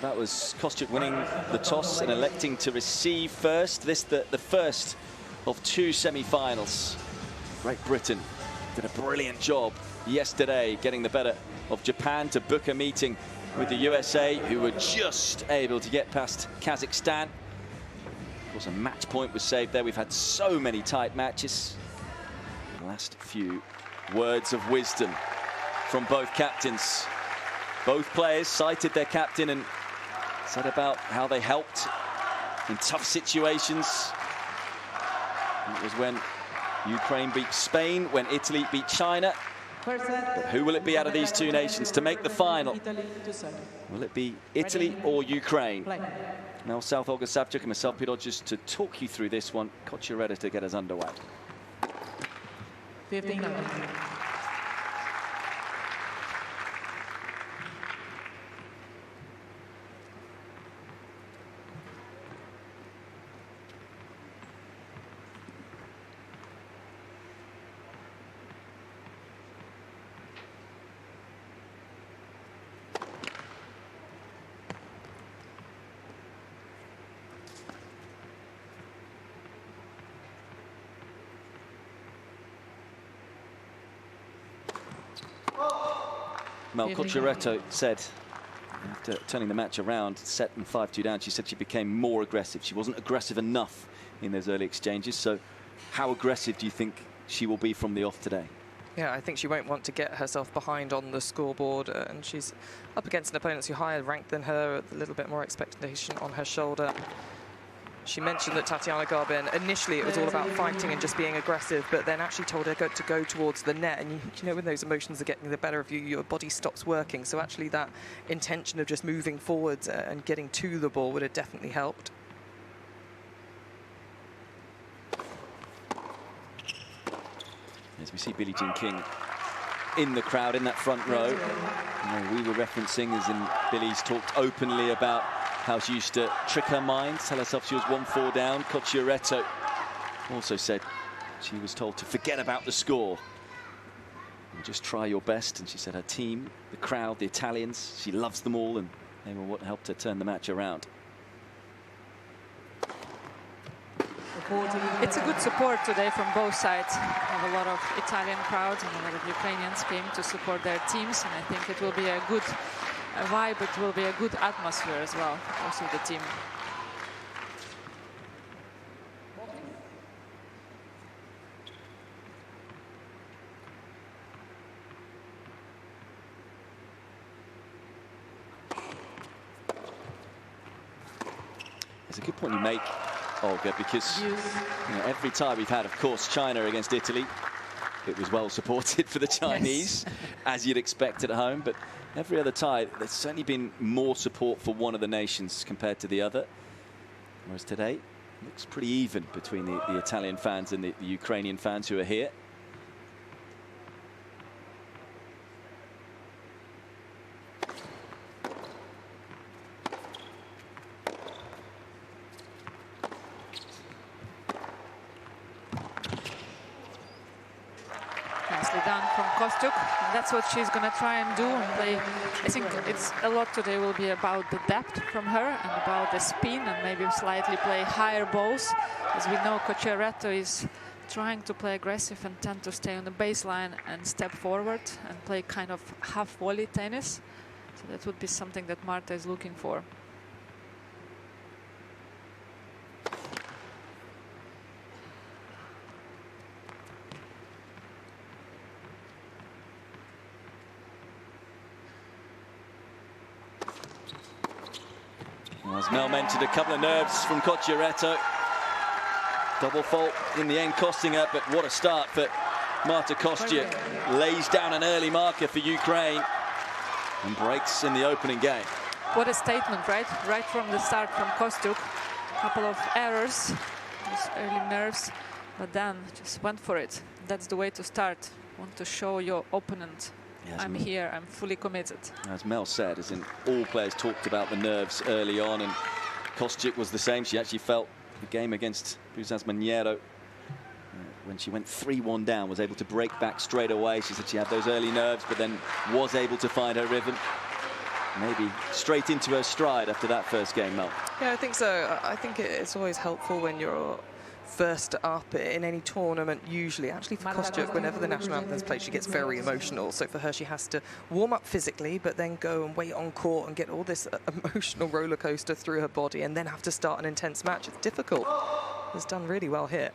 That was Kostyuk winning the toss and electing to receive first. This the first of two semi-finals. Great Britain did a brilliant job yesterday getting the better of Japan to book a meeting with the USA, who were just able to get past Kazakhstan. Of course, a match point was saved there. We've had so many tight matches. The last few words of wisdom from both captains. Both players cited their captain and said about how they helped in tough situations. It was when Ukraine beat Spain, when Italy beat China. But who will it be out of these two nations to make the final? Will it be Italy or Ukraine? Now, South Olga Savchuk and myself, Peter Rogers, to talk you through this one. Cocciaretto to get us underway. 15. Cocciaretto said, after turning the match around, set and 5-2 down, she said she became more aggressive. She wasn't aggressive enough in those early exchanges. So how aggressive do you think she will be from the off today? Yeah, I think she won't want to get herself behind on the scoreboard, and she's up against an opponent who's higher ranked than her, with a little bit more expectation on her shoulder. She mentioned that Tatiana Garbin, initially it was all about fighting and just being aggressive, but then actually told her to go towards the net. And you know, when those emotions are getting the better of you, your body stops working. So actually that intention of just moving forwards and getting to the ball would have definitely helped. As we see Billie Jean King in the crowd, in that front row. You know, we were referencing, as in Billie's talked openly about how she used to trick her mind, tell herself she was 1-4 down. Cocciaretto also said she was told to forget about the score and just try your best. And she said her team, the crowd, the Italians, she loves them all, and they were what helped her turn the match around. It's a good support today from both sides. We have a lot of Italian crowds and a lot of Ukrainians came to support their teams, and I think it will be a good vibe. It will be a good atmosphere as well, also the team. It's a good point you make, Olga, because you know, every tie we've had, of course, China against Italy, it was well supported for the Chinese, yes, as you'd expect at home. But every other tie, there's certainly been more support for one of the nations compared to the other. Whereas today, it looks pretty even between the Italian fans and the Ukrainian fans who are here. Nicely done from Kostyuk. And that's what she's going to try and do and play. I think it's a lot today will be about the depth from her and about the spin and maybe slightly play higher balls. As we know, Cocciaretto is trying to play aggressive and tend to stay on the baseline and step forward and play kind of half volley tennis. So that would be something that Marta is looking for. As Mel mentioned, a couple of nerves from Cocciaretto. Double fault in the end costing her, but what a start for Marta Kostyuk. Lays down an early marker for Ukraine and breaks in the opening game. What a statement, right? Right from the start from Kostyuk. Couple of errors, those early nerves, but then just went for it. That's the way to start. Want to show your opponent, yes, I'm here, I'm fully committed. As Mel said, as in all players talked about the nerves early on, and Kostyuk was the same. She actually felt the game against Buzaz Maniero, when she went 3-1 down, was able to break back straight away. She said she had those early nerves, but then was able to find her rhythm. maybe straight into her stride after that first game, Mel. Yeah, I think so. I think it's always helpful when you're first up in any tournament, usually. Actually, for Kostyuk, whenever the national anthem is played, she gets very emotional. So for her, she has to warm up physically, but then go and wait on court and get all this emotional roller coaster through her body and then have to start an intense match. It's difficult. It's done really well here.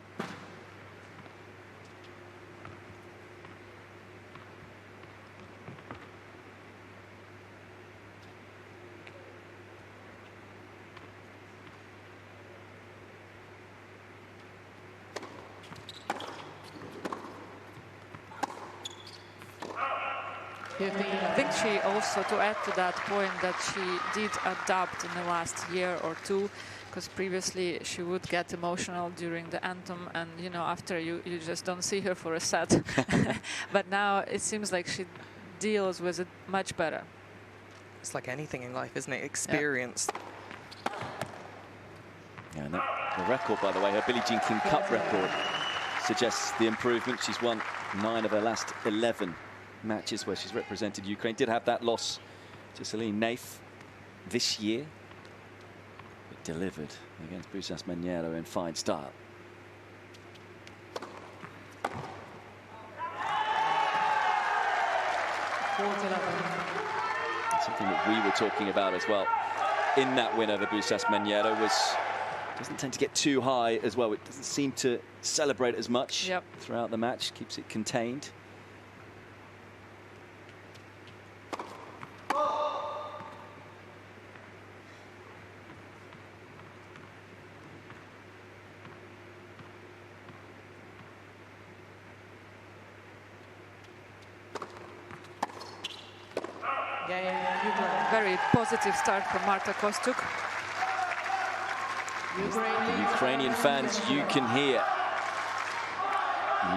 I think she also, to add to that point, that she did adapt in the last year or two, because previously she would get emotional during the anthem, and you know, after you just don't see her for a set. But now it seems like she deals with it much better. It's like anything in life, isn't it? Experience. Yeah, and the record, by the way, her Billie Jean King Cup record suggests the improvement. She's won 9 of her last 11 matches where she's represented Ukraine. Did have that loss to Celine Naif this year, but delivered against Busas Maniero in fine style. Something that we were talking about as well in that win over Busas Maniero was doesn't tend to get too high as well. It doesn't seem to celebrate as much throughout the match, keeps it contained. Very positive start from Marta Kostyuk. The Ukrainian fans you can hear.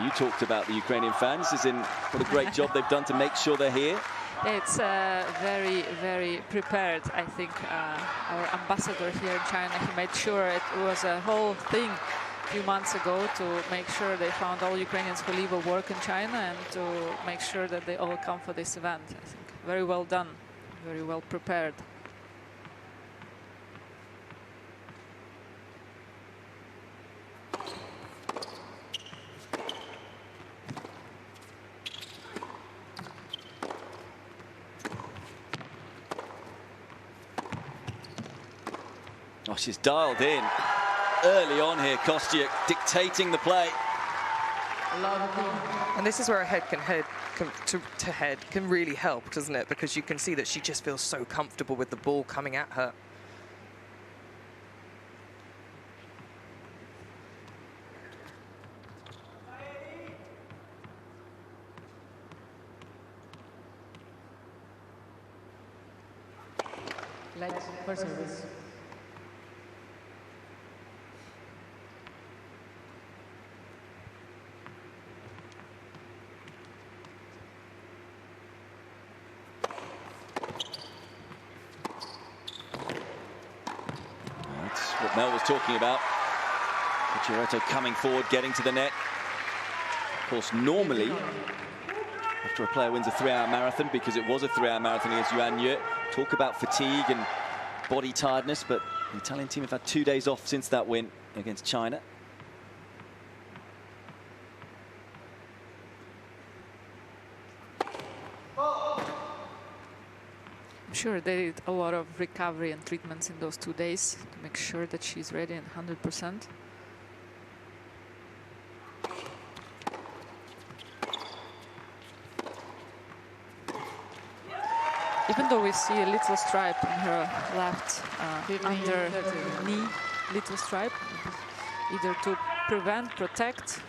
You talked about the Ukrainian fans, as in what a great job they've done to make sure they're here. It's very, very prepared. I think our ambassador here in China, he made sure it was a whole thing a few months ago to make sure they found all Ukrainians who live or work in China and to make sure that they all come for this event. I think very well done, very well prepared. Oh, she's dialed in early on here, Kostyuk, dictating the play. And this is where a head can really help, doesn't it? Because you can see that she just feels so comfortable with the ball coming at her. Let's first service. That's what Mel was talking about. Cocciaretto coming forward, getting to the net. Of course, normally, after a player wins a 3-hour marathon, because it was a 3-hour marathon against Yuan Ye, talk about fatigue and body tiredness, but the Italian team have had 2 days off since that win against China. I'm sure they did a lot of recovery and treatments in those 2 days to make sure that she's ready and 100%. Even though we see a little stripe in her left under knee, little stripe, either to prevent, protect,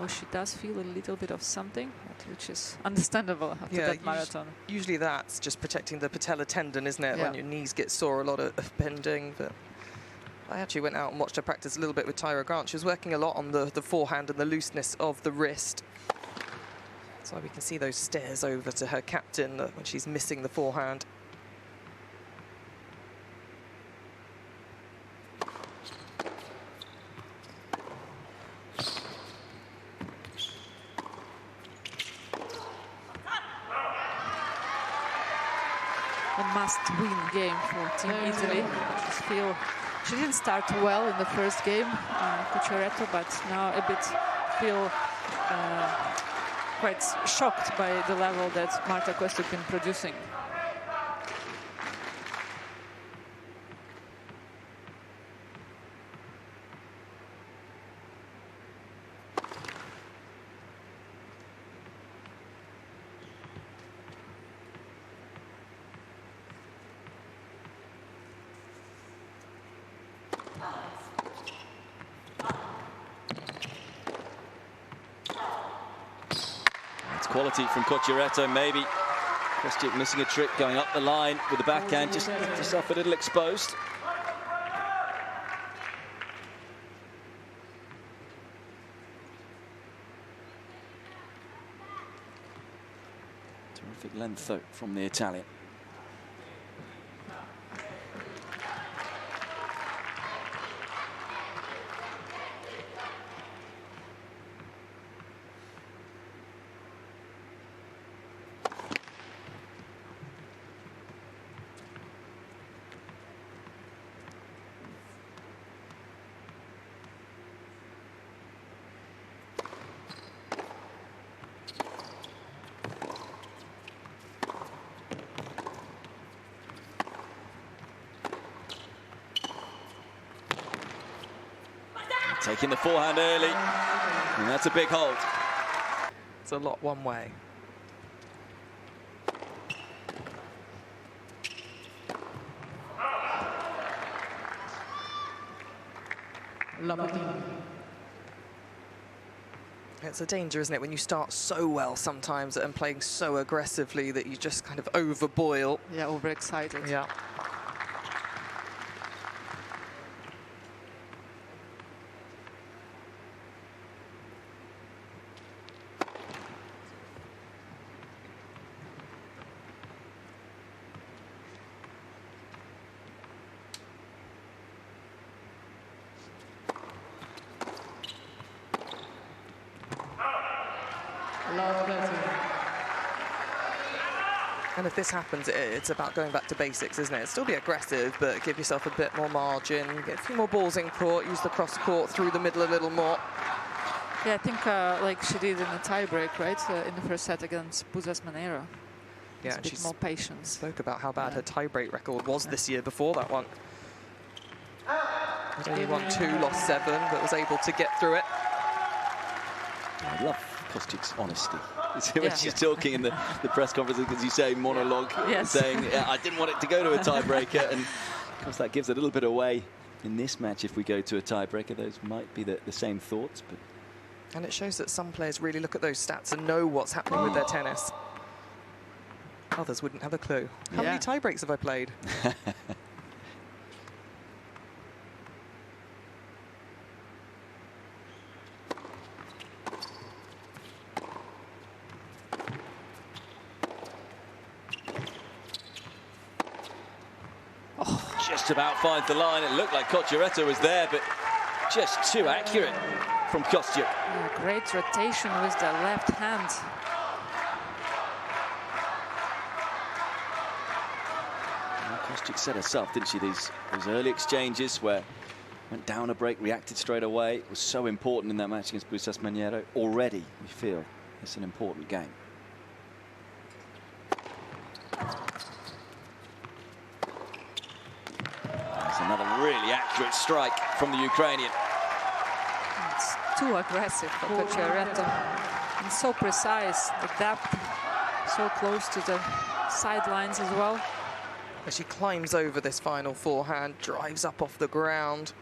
or she does feel a little bit of something, which is understandable after that marathon. Usually that's just protecting the patella tendon, isn't it? Yeah. When your knees get sore, a lot of bending. But I actually went out and watched her practice a little bit with Tyra Grant. She was working a lot on the forehand and the looseness of the wrist. So we can see those stairs over to her captain when she's missing the forehand. When must-win game for Team Italy. I just feel she didn't start well in the first game, Cocciaretto, but now a bit feel quite shocked by the level that Marta Kostyuk been producing. Quality from Cocciaretto, maybe. Kostyuk missing a trick, going up the line with the backhand, just left herself a little exposed. Terrific length, though, from the Italian. Taking the forehand early, and that's a big hold. It's a lot one way. It's a danger, isn't it, when you start so well sometimes and playing so aggressively that you just kind of overboil. Yeah, overexcited. Yeah. And if this happens, it's about going back to basics, isn't it? Still be aggressive, but give yourself a bit more margin, get a few more balls in court, use the cross court through the middle a little more. Yeah, I think like she did in the tiebreak, right? In the first set against Buzas Manero. Yeah, a bit more patience. Spoke about how bad her tiebreak record was this year before that one. She'd only won 2, lost 7, but was able to get through it. I love Kostyuk's honesty. When she's talking in the press conference, as you say, monologue, saying, yeah, I didn't want it to go to a tiebreaker. And of course, that gives a little bit away in this match if we go to a tiebreaker. Those might be the same thoughts. But And it shows that some players really look at those stats and know what's happening with their tennis. Others wouldn't have a clue. How many tiebreaks have I played? just about finds the line. It looked like Cocciaretto was there, but just too accurate from Kostyuk. Yeah, great rotation with the left hand. Kostyuk said herself, didn't she, those early exchanges where went down a break, reacted straight away. It was so important in that match against Buzas Manero. Already, we feel it's an important game. That's another really accurate strike from the Ukrainian. It's too aggressive for Cocciaretto. And so precise, the depth, so close to the sidelines as well. As she climbs over this final forehand, drives up off the ground.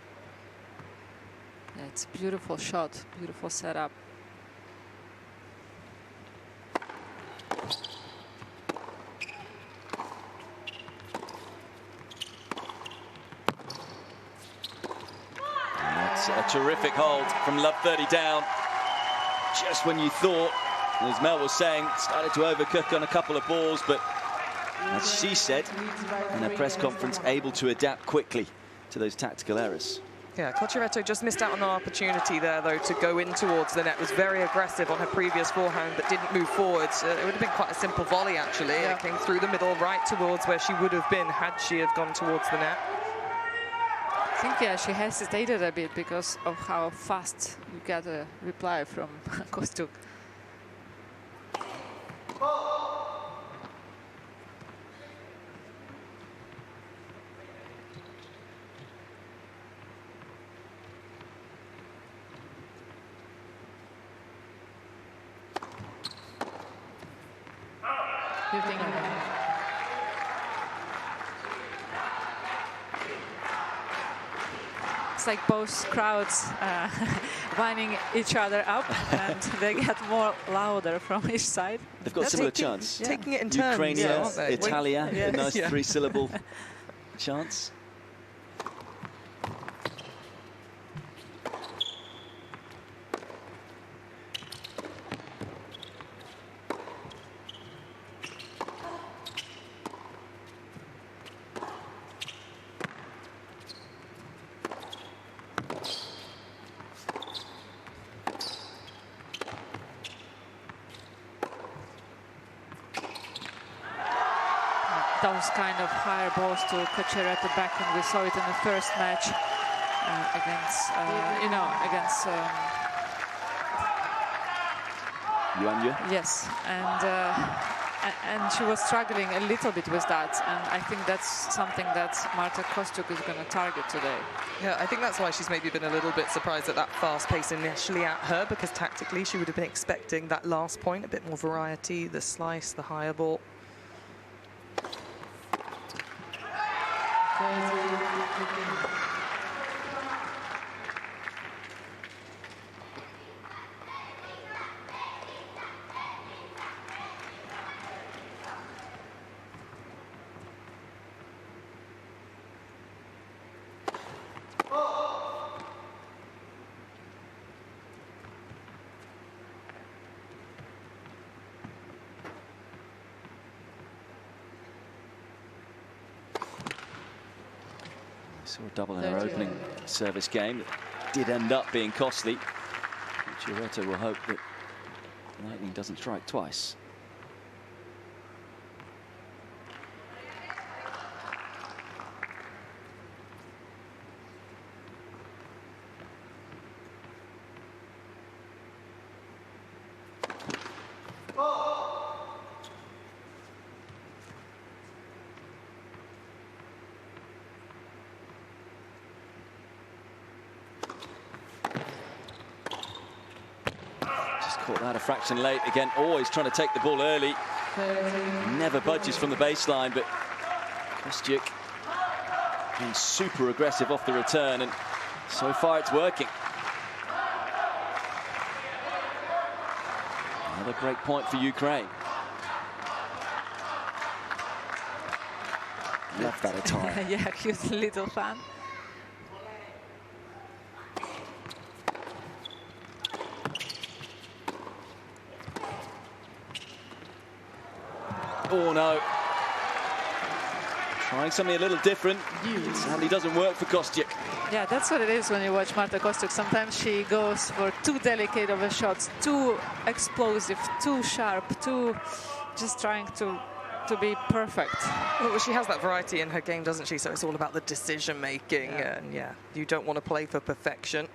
Yeah, it's a beautiful shot, beautiful setup. That's a terrific hold from Love 30 down. Just when you thought, as Mel was saying, started to overcook on a couple of balls, but as she said in her press conference, able to adapt quickly to those tactical errors. Yeah, Cocciaretto just missed out on an opportunity there, though, to go in towards the net. Was very aggressive on her previous forehand, but didn't move forwards. It would have been quite a simple volley, actually. Yeah. It came through the middle, right towards where she would have been had she have gone towards the net. I think, yeah, she hesitated a bit because of how fast you get a reply from Kostyuk. It's like both crowds winding each other up, and they get more louder from each side. They've got similar chants. Taking it in turns. Ukrainian, Yeah, Italia, a nice three-syllable chants. Those kind of higher balls to Cocciaretto back, and we saw it in the first match against, against Yuanya? Yes, and she was struggling a little bit with that, and I think that's something that Marta Kostyuk is going to target today. Yeah, I think that's why she's maybe been a little bit surprised at that fast pace initially at her, because tactically she would have been expecting that last point, a bit more variety, the slice, the higher ball. Saw a double in her opening service game. It did end up being costly. Cocciaretto will hope that lightning doesn't strike twice. Caught that a fraction late. Again, always trying to take the ball early. Never budges from the baseline, but Kostyuk being super aggressive off the return, and so far it's working. Another break point for Ukraine. Love that attire. Yeah, cute little fan. Oh no. Trying something a little different. Sadly doesn't work for Kostyuk. Yeah, that's what it is when you watch Marta Kostyuk. Sometimes she goes for too delicate of a shots, too explosive, too sharp, too just trying to be perfect. Well, she has that variety in her game, doesn't she? So it's all about the decision making, and yeah, you don't want to play for perfection.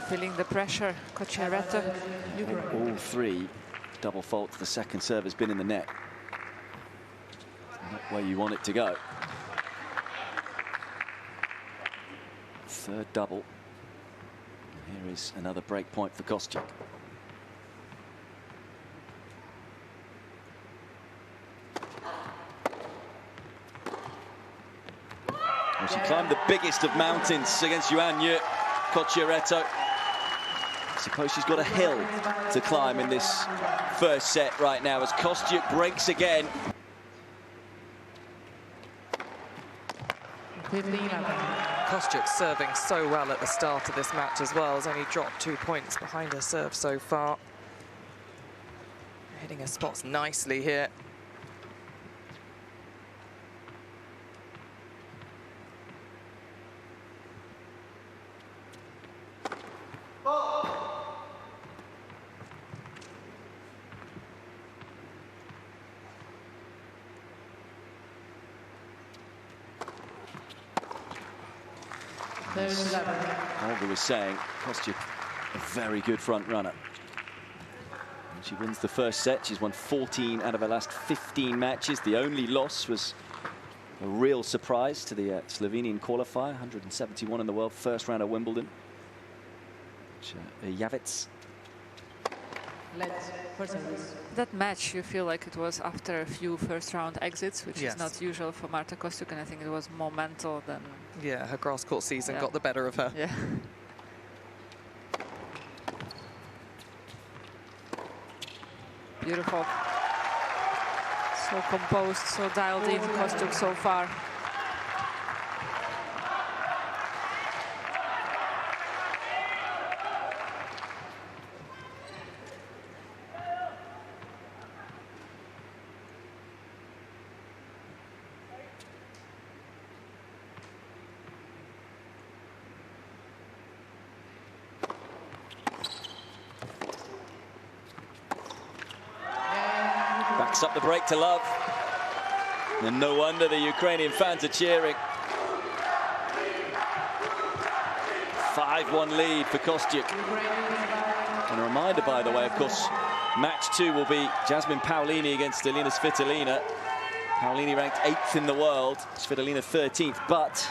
Feeling the pressure, Cocciaretto. All three double faults. The second serve has been in the net. Not where you want it to go. Third double. And here is another break point for Kostyuk. Well, she climbed the biggest of mountains against Yuanya, Cocciaretto. I suppose she's got a hill to climb in this first set right now as Kostyuk breaks again. 15-11. Kostyuk serving so well at the start of this match as well. Has only dropped 2 points behind her serve so far. Hitting her spots nicely here. Olga was saying, Kostyuk, a very good front runner. And she wins the first set. She's won 14 out of her last 15 matches. The only loss was a real surprise to the Slovenian qualifier, 171 in the world, first round of Wimbledon. Javits. That match, you feel like it was after a few first-round exits, which Yes. is not usual for Marta Kostyuk, and I think it was more mental than... Yeah, her grass court season got the better of her. Yeah. Beautiful. So composed, so dialed in, Kostyuk so far. Backs up the break to love. And no wonder the Ukrainian fans are cheering. 5-1 lead for Kostyuk. And a reminder, by the way, of course, match 2 will be Jasmine Paolini against Elina Svitolina. Paolini ranked 8th in the world, Svitolina 13th, but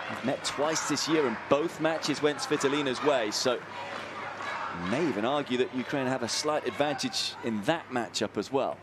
they've met twice this year and both matches went Svitolina's way. So you may even argue that Ukraine have a slight advantage in that matchup as well.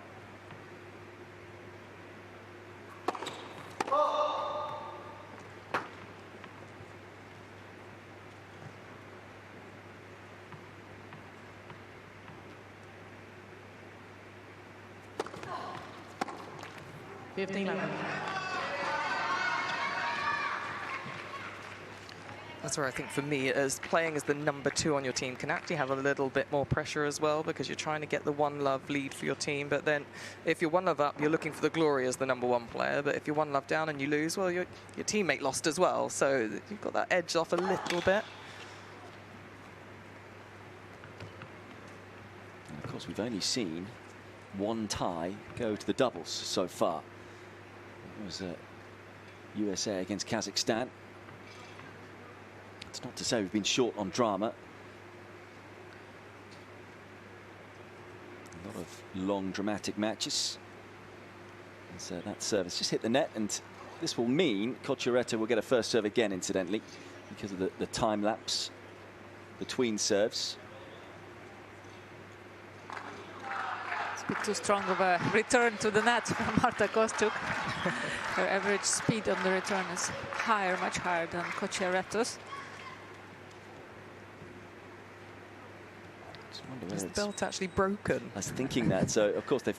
That's where I think for me, as playing as the number 2 on your team can actually have a little bit more pressure as well, because you're trying to get the 1-love lead for your team. But then if you're 1-love up, you're looking for the glory as the number 1 player. But if you're 1-love down and you lose, well, your teammate lost as well. So you've got that edge off a little bit. And of course, we've only seen one tie go to the doubles so far. It was USA against Kazakhstan. It's not to say we've been short on drama. A lot of long, dramatic matches. And so that service just hit the net, and this will mean Cocciaretto will get a first serve again, incidentally, because of the time lapse between serves. It's a bit too strong of a return to the net from Marta Kostyuk. Her average speed on the return is higher, much higher than Cocciaretto's. Is the belt actually broken? I was thinking that. So, of course, they're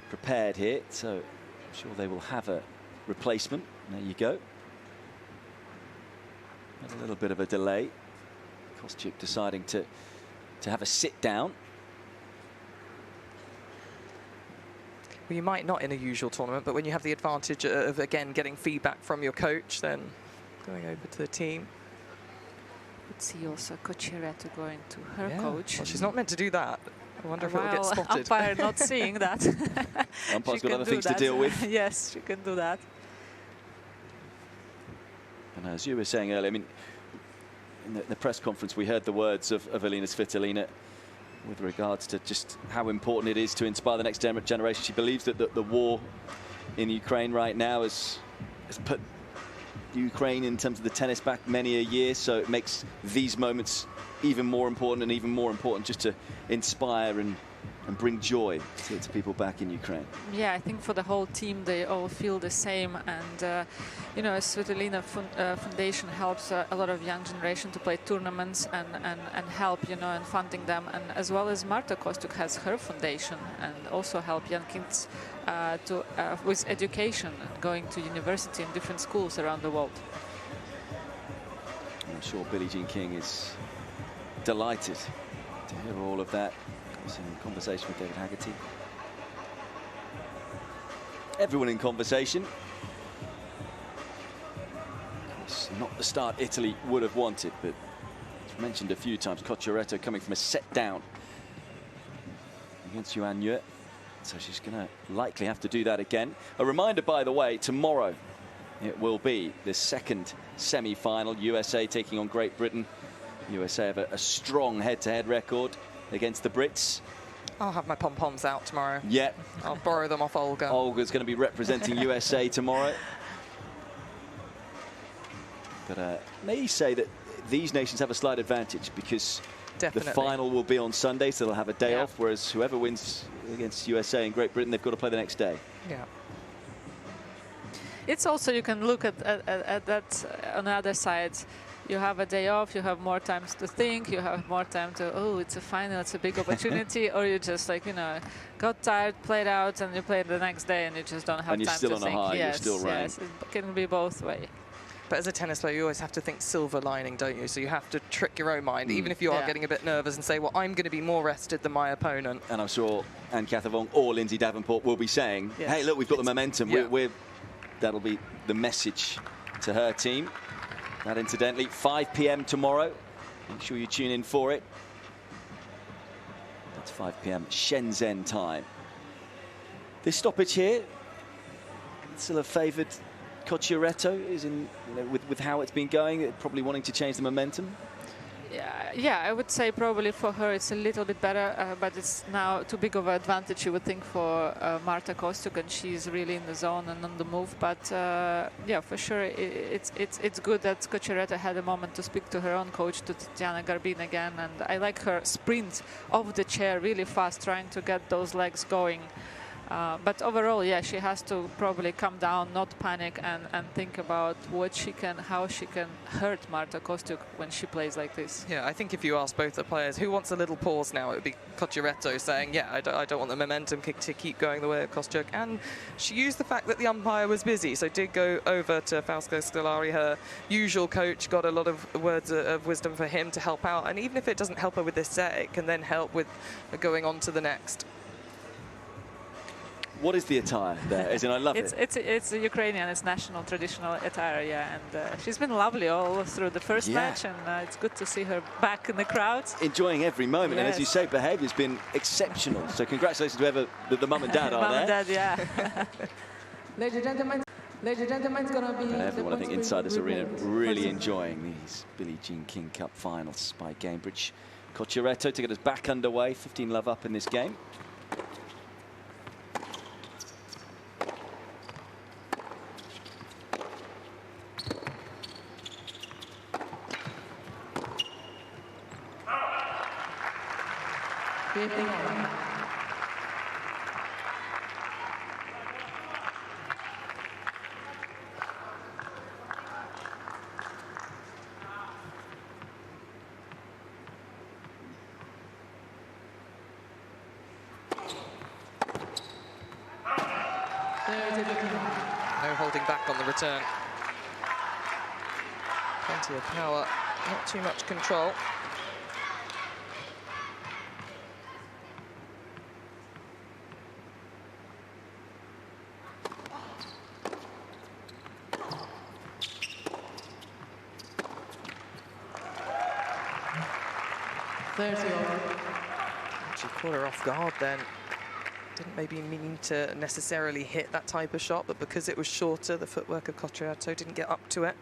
prepared here. So, I'm sure they will have a replacement. There you go. A little bit of a delay. Kostyuk deciding to have a sit down. Well, you might not in a usual tournament, but when you have the advantage of, again, getting feedback from your coach, then going over to the team. See also Cocciaretto going to her coach. Well, she's not meant to do that. I wonder if it will get spotted. Umpire not seeing that. Umpire's got other things to deal with. Yes, she can do that. And as you were saying earlier, I mean, in the press conference, we heard the words of Elina Svitolina with regards to just how important it is to inspire the next generation. She believes that the war in Ukraine right now has put Ukraine in terms of the tennis back many a year, so it makes these moments even more important, and even more important just to inspire and bring joy to people back in Ukraine. Yeah, I think for the whole team they all feel the same, and you know, Svitolina Foundation helps a lot of young generation to play tournaments and help, you know, and funding them, and as well as Marta Kostyuk has her foundation and also help young kids with education, going to university in different schools around the world. sure Billie Jean King is delighted to hear all of that. I was in conversation with David Haggerty. Everyone in conversation. It's not the start Italy would have wanted, but as mentioned a few times, Cocciaretto coming from a set down against Yuan Yue. So she's going to likely have to do that again. A reminder, by the way, tomorrow it will be the second semi-final. USA taking on Great Britain. USA have a strong head-to-head record against the Brits. I'll have my pom-poms out tomorrow. Yeah. I'll borrow them off Olga. Olga's going to be representing USA tomorrow. But may say that these nations have a slight advantage because Definitely. the final will be on Sunday, so they'll have a day off, whereas whoever wins against USA and Great Britain, they've got to play the next day. Yeah. It's also, you can look at that on the other side. You have a day off, you have more time to think, you have more time to, oh, it's a final, it's a big opportunity, or you just, like, you know, got tired, played out, and you play the next day and you just don't have time to think. And you're still on a high, yes, you're still running. yes, it can be both ways. But as a tennis player, you always have to think silver lining, don't you? So you have to trick your own mind, even if you are getting a bit nervous, and say, well, I'm going to be more rested than my opponent. And I'm sure Anne Cathervong or Lindsay Davenport will be saying, hey, look, we've got the momentum. Yeah. That'll be the message to her team. That, incidentally, 5 p.m. tomorrow. Make sure you tune in for it. That's 5 p.m. Shenzhen time. This stoppage here, still a favoured Cocciaretto, is in, you know, with how it's been going, probably wanting to change the momentum. Yeah, I would say probably for her it's a little bit better, but it's now too big of an advantage, you would think, for Marta Kostyuk, and she's really in the zone and on the move. But yeah, for sure, it's good that Cocciaretto had a moment to speak to her own coach, to Tatiana Garbin again, and I like her sprint off the chair really fast, trying to get those legs going. But overall, yeah, she has to probably calm down, not panic, and think about how she can hurt Marta Kostyuk when she plays like this. Yeah, I think if you ask both the players who wants a little pause now, it would be Cocciaretto saying, yeah, I don't want the momentum to keep going the way of Kostyuk. And she used the fact that the umpire was busy, so did go over to Fausto Scolari, her usual coach, got a lot of words of wisdom for him to help out. And even if it doesn't help her with this set, it can then help with going on to the next. What is the attire there? As in, I love it. It's Ukrainian, it's national traditional attire, yeah. And she's been lovely all through the first match, and it's good to see her back in the crowd. Enjoying every moment, and as you say, behaviour's been exceptional. So congratulations to whoever the mum and dad are Mum there. and dad, yeah. Ladies and gentlemen, it's going to be... And everyone, I think, inside this arena really enjoying these Billie Jean King Cup finals by Cambridge. Cocciaretto to get us back underway, 15-love up in this game. No holding back on the return. Plenty of power, not too much control. She caught her off guard then. Didn't maybe mean to necessarily hit that type of shot, but because it was shorter, the footwork of Cocciaretto didn't get up to it.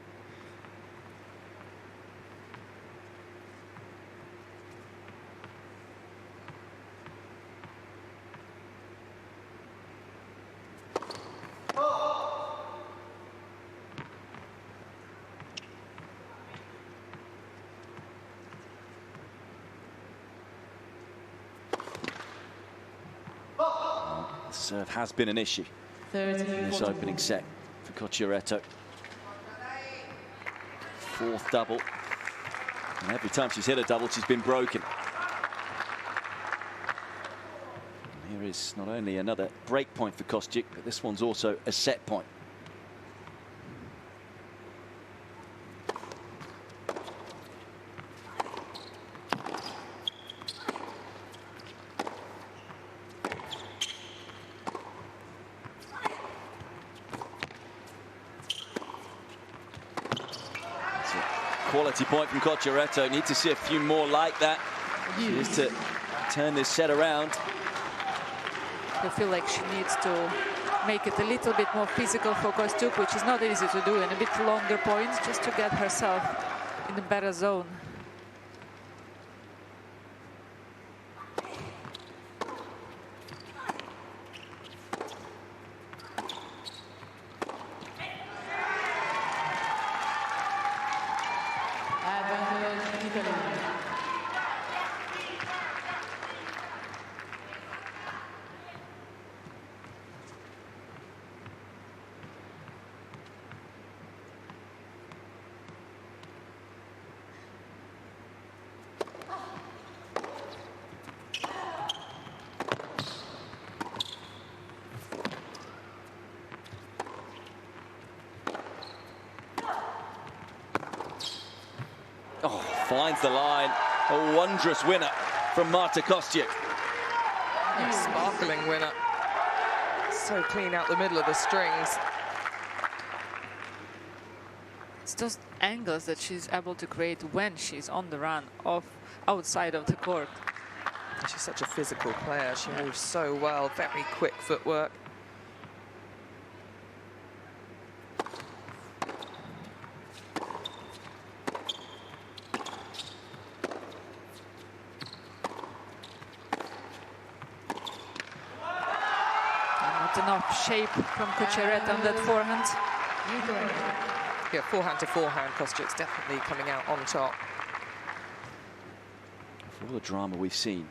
Serve has been an issue in this opening set for Cocciaretto. Fourth double, and every time she's hit a double, she's been broken. And here is not only another break point for Kostyuk, but this one's also a set point. quality point from Cocciaretto. Need to see a few more like that. She is to turn this set around. I feel like she needs to make it a little bit more physical for Kostyuk, which is not easy to do, and a bit longer points just to get herself in a better zone. Oh, finds the line. A wondrous winner from Marta Kostyuk. A sparkling winner. So clean out the middle of the strings. It's those angles that she's able to create when she's on the run off outside of the court. She's such a physical player. She moves so well, very quick footwork. Not enough shape from Cocciaretto on that forehand. Yeah, forehand to forehand, Kostyuk's definitely coming out on top. For all the drama we've seen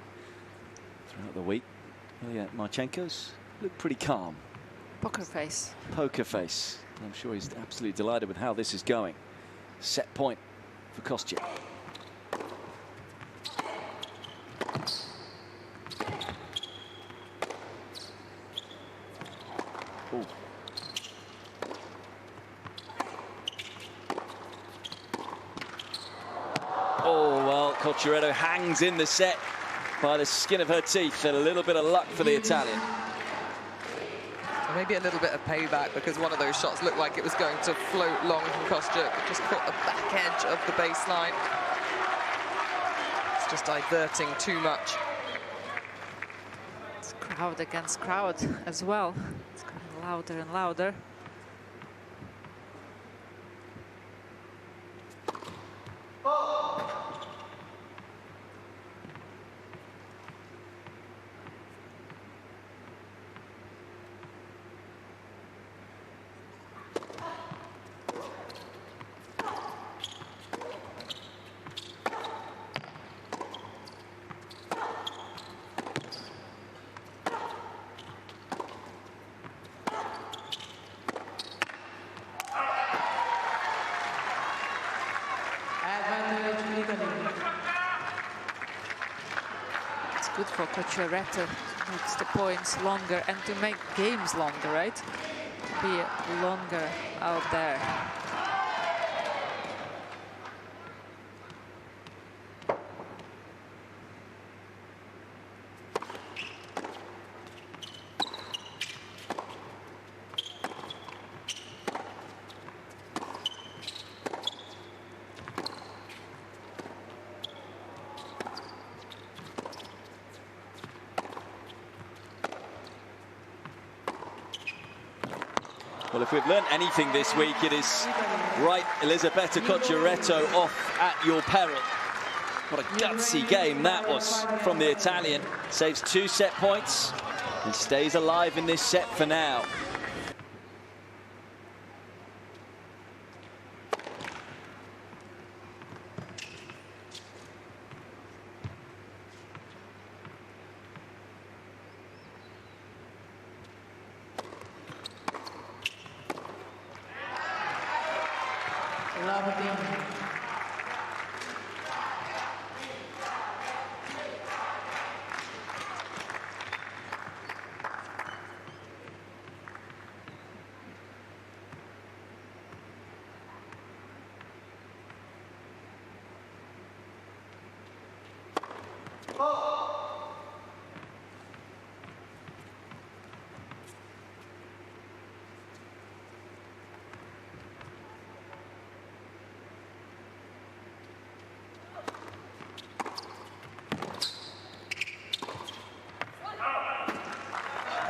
throughout the week, Marchenko's looked pretty calm. Poker face. Poker face. I'm sure he's absolutely delighted with how this is going. Set point for Kostyuk. Ooh. Oh, well, Cocciaretto hangs in the set by the skin of her teeth. A little bit of luck for the Italian. Maybe a little bit of payback, because one of those shots looked like it was going to float long from Kostyuk. It just caught the back edge of the baseline. It's just diverting too much. It's crowd against crowd as well. It's getting louder and louder. It's good for Cocciaretto to make the points longer and to make games longer, right? To be longer out there. Well, if we've learned anything this week, it is right Elisabetta Cocciaretto off at your peril. What a gutsy game that was from the Italian. Saves 2 set points and stays alive in this set for now.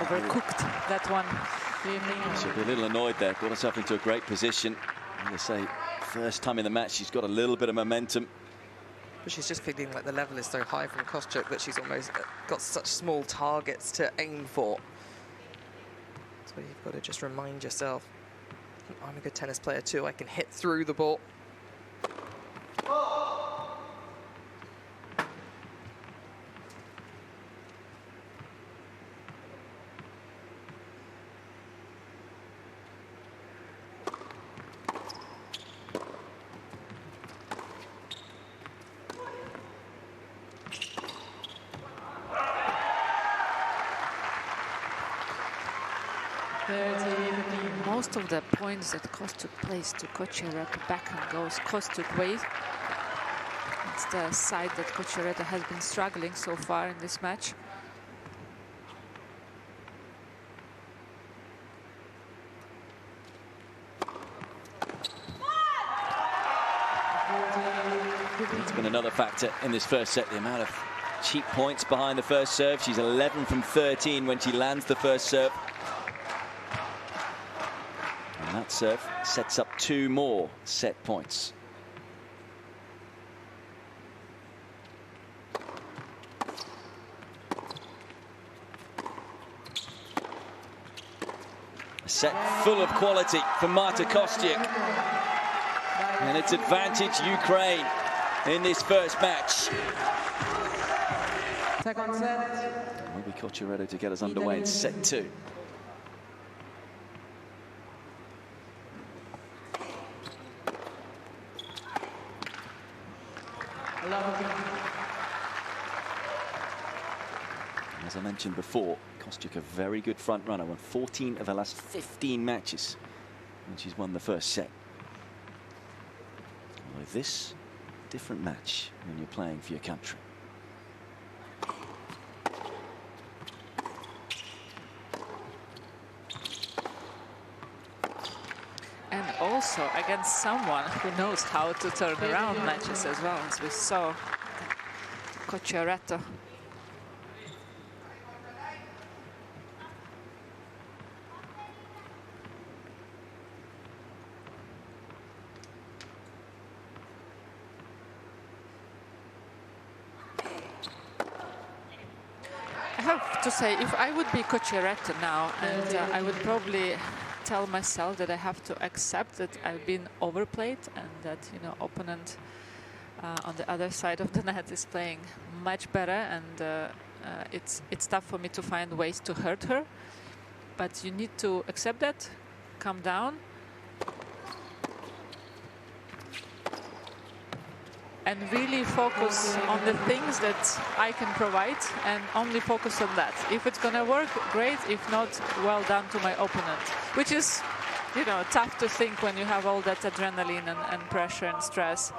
overcooked that one. She'll be a little annoyed there. Got herself into a great position. I'm going to say, first time in the match, she's got a little bit of momentum. But she's just feeling like the level is so high from Kostyuk that she's almost got such small targets to aim for. So you've got to just remind yourself, I'm a good tennis player too. I can hit through the ball. Most of the points that Kostyuk plays to Cocciaretto backhand goes Kostyuk way. It's the side that Cocciaretto has been struggling so far in this match. It's been another factor in this first set, the amount of cheap points behind the first serve. She's 11 from 13 when she lands the first serve. And that serve sets up 2 more set points. A set full of quality for Marta Kostyuk. And it's advantage Ukraine in this first match. Second set. Will be Cocciaretto to get us underway in set 2. As I mentioned before, Kostyuk a very good front runner, won 14 of her last 15 matches when she's won the first set. Although this, different match when you're playing for your country. And also against someone who knows how to turn around matches as well, as we saw Cocciaretto. I have to say, if I would be Cocciaretto now, and I would probably tell myself that I have to accept that I've been overplayed and that, you know, opponent on the other side of the net is playing much better, and it's tough for me to find ways to hurt her. But you need to accept that, calm down, and really focus on the things that I can provide and only focus on that. If it's gonna work, great. If not, well done to my opponent, which is, you know, tough to think when you have all that adrenaline and pressure and stress.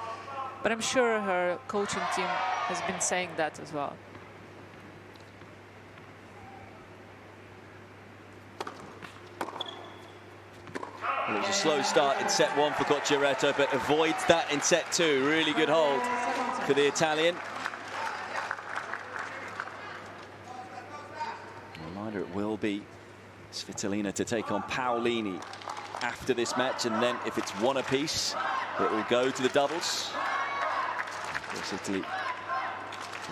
But I'm sure her coaching team has been saying that as well. Well, it was a slow start in set 1 for Cocciaretto, but avoids that in set 2. Really good hold for the Italian. Reminder, it will be Svitolina to take on Paolini after this match, and then if it's one apiece, it will go to the doubles. Of course, Italy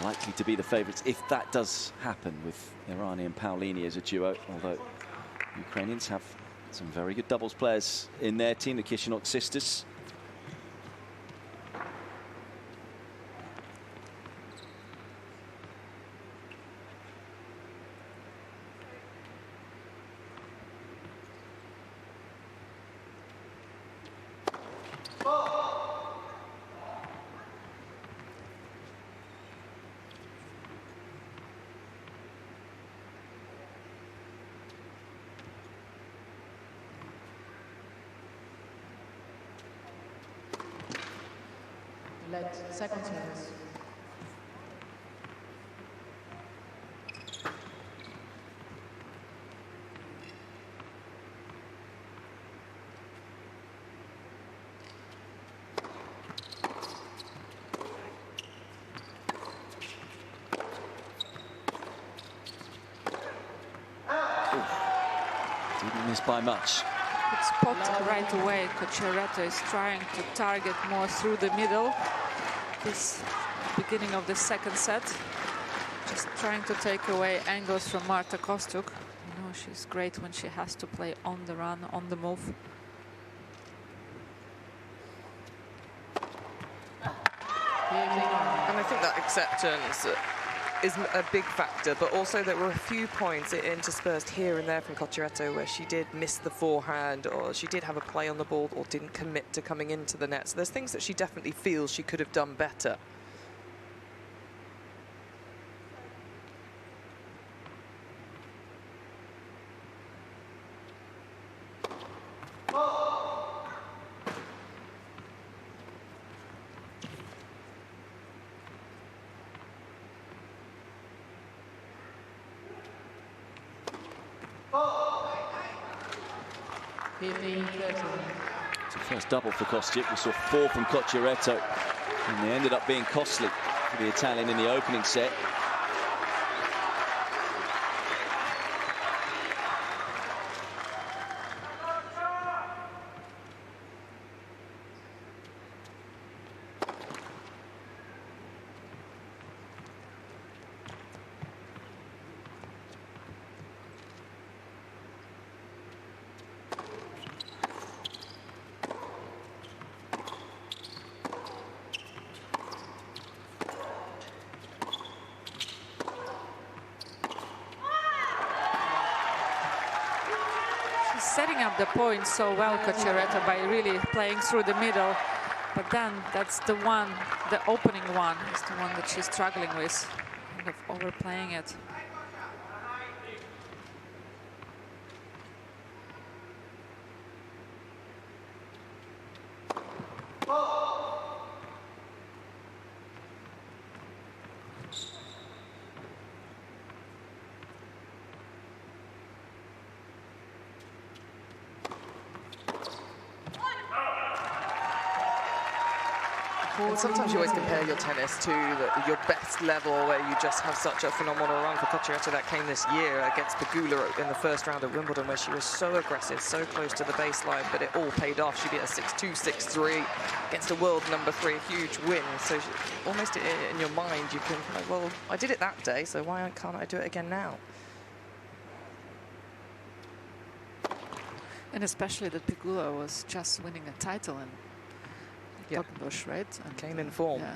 likely to be the favourites if that does happen with Irani and Paolini as a duo, although Ukrainians have some very good doubles players in their team, the Kishinok sisters. Let second service. miss by much. Good spot right away. Cocciaretto is trying to target more through the middle. This beginning of the second set. Just trying to take away angles from Marta Kostyuk. You know, she's great when she has to play on the run, on the move. And I think that acceptance is a big factor, but also there were a few points interspersed here and there from Cocciaretto where she did miss the forehand, or she did have a play on the ball, or didn't commit to coming into the net. So there's things that she definitely feels she could have done better. It's the first double for Kostyuk. We saw 4 from Cocciaretto, and they ended up being costly for the Italian in the opening set. Setting up the point so well, Cocciaretto, by really playing through the middle. But then that's the one, the opening one, is the one that she's struggling with, kind of overplaying it. And sometimes you always compare your tennis to your best level, where you just have such a phenomenal run. For Cocciaretto, that came this year against Pegula in the first round at Wimbledon, where she was so aggressive, so close to the baseline, but it all paid off. She beat a 6-2, 6-3 against a world number 3, a huge win. So almost in your mind, you can, like, well, I did it that day, so why can't I do it again now? And especially that Pegula was just winning a title in Bush, right? And came in form. Yeah.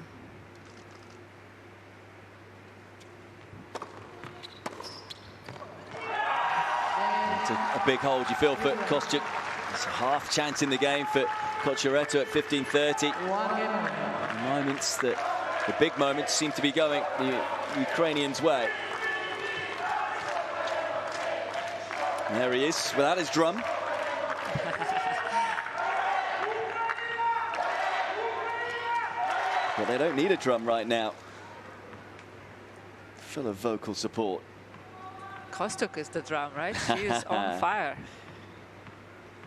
It's a big hold, you feel, for Kostyuk. It's a half chance in the game for Cocciaretto at 15:30. The moments that, the big moments, seem to be going the Ukrainians' way. And there he is, without his drum. But they don't need a drum right now. Full of vocal support. Kostyuk is the drum, right? She is on fire.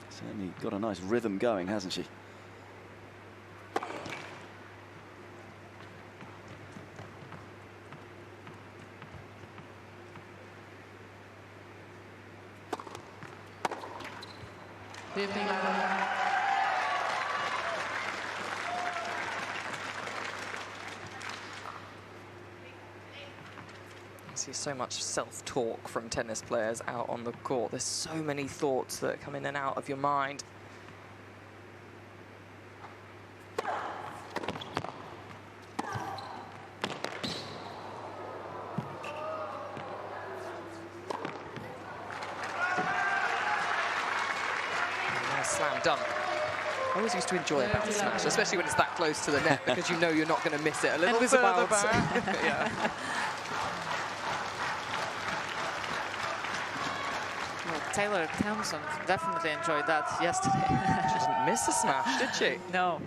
Certainly got a nice rhythm going, hasn't she? I see so much self-talk from tennis players out on the court. There's so many thoughts that come in and out of your mind. Nice slam dunk. I always used to enjoy a batter smash, especially when it's that close to the net, because you know you're not going to miss it. A little further back. Yeah. Taylor Thompson definitely enjoyed that yesterday. She didn't miss a smash, did she? No.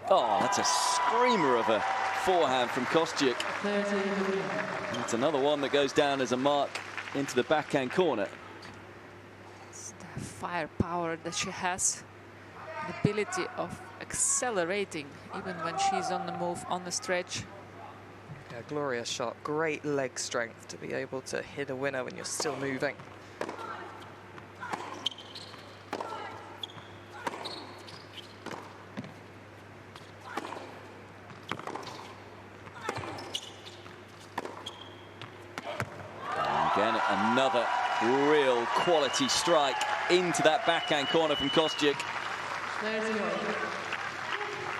Oh, that's a screamer of a forehand from Kostyuk. It's another one that goes down as a mark into the backhand corner. It's the firepower that she has, the ability of accelerating even when she's on the move, on the stretch. Yeah, glorious shot. Great leg strength to be able to hit a winner when you're still moving. Again, another real quality strike into that backhand corner from Kostyuk.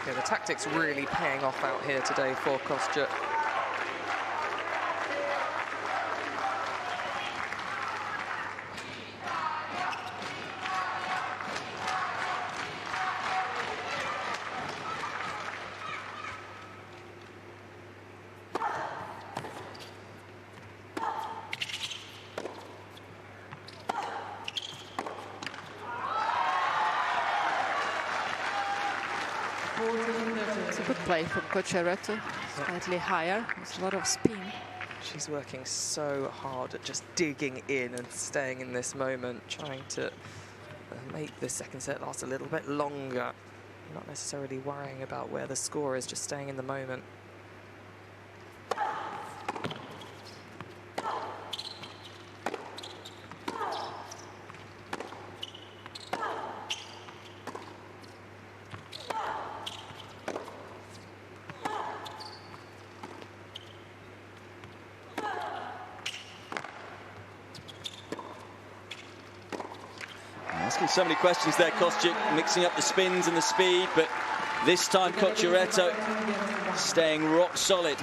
Yeah, the tactics really paying off out here today for Kostyuk. It's a good play from Cocciaretto, slightly higher. There's a lot of spin. She's working so hard at just digging in and staying in this moment, trying to make the second set last a little bit longer. Not necessarily worrying about where the score is, just staying in the moment. Asking so many questions there, Kostyuk, mixing up the spins and the speed, but this time Cocciaretto staying rock solid.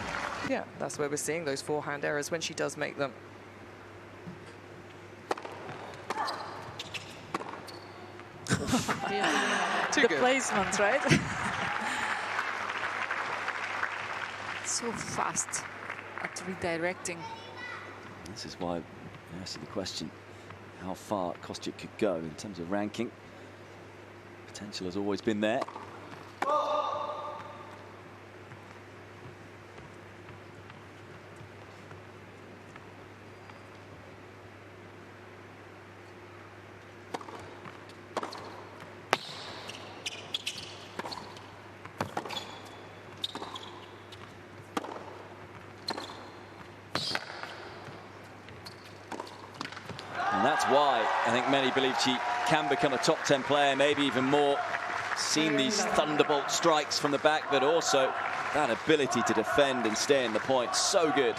Yeah, that's where we're seeing those forehand errors when she does make them. The placement, right? So fast at redirecting. This is why I asked you the question, how far Kostyuk could go in terms of ranking. Potential has always been there. And that's why I think many believe she can become a top 10 player, maybe even more. Seen these thunderbolt strikes from the back, but also that ability to defend and stay in the point. So good.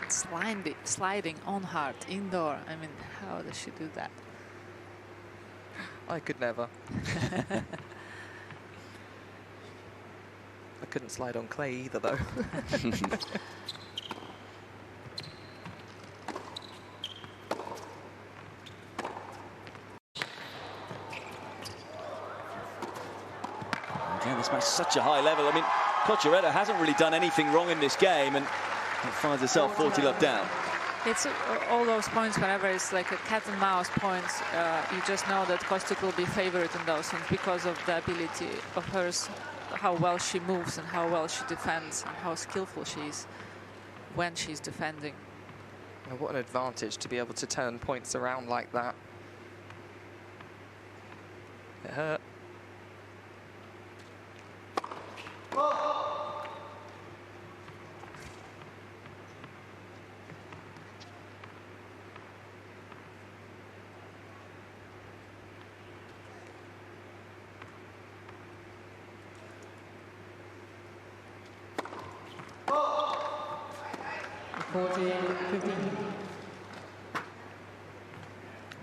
Sliding on hard, indoor. I mean, how does she do that? I could never. I couldn't slide on clay either, though. Again, this match is such a high level. I mean, Cocciaretto hasn't really done anything wrong in this game and finds herself 40-love down. It's all those points, whenever it's like a cat and mouse points, you just know that Kostyuk will be favored in those ones because of the ability of hers, how well she moves and how well she defends and how skillful she is when she's defending. Now, what an advantage to be able to turn points around like that. It hurt.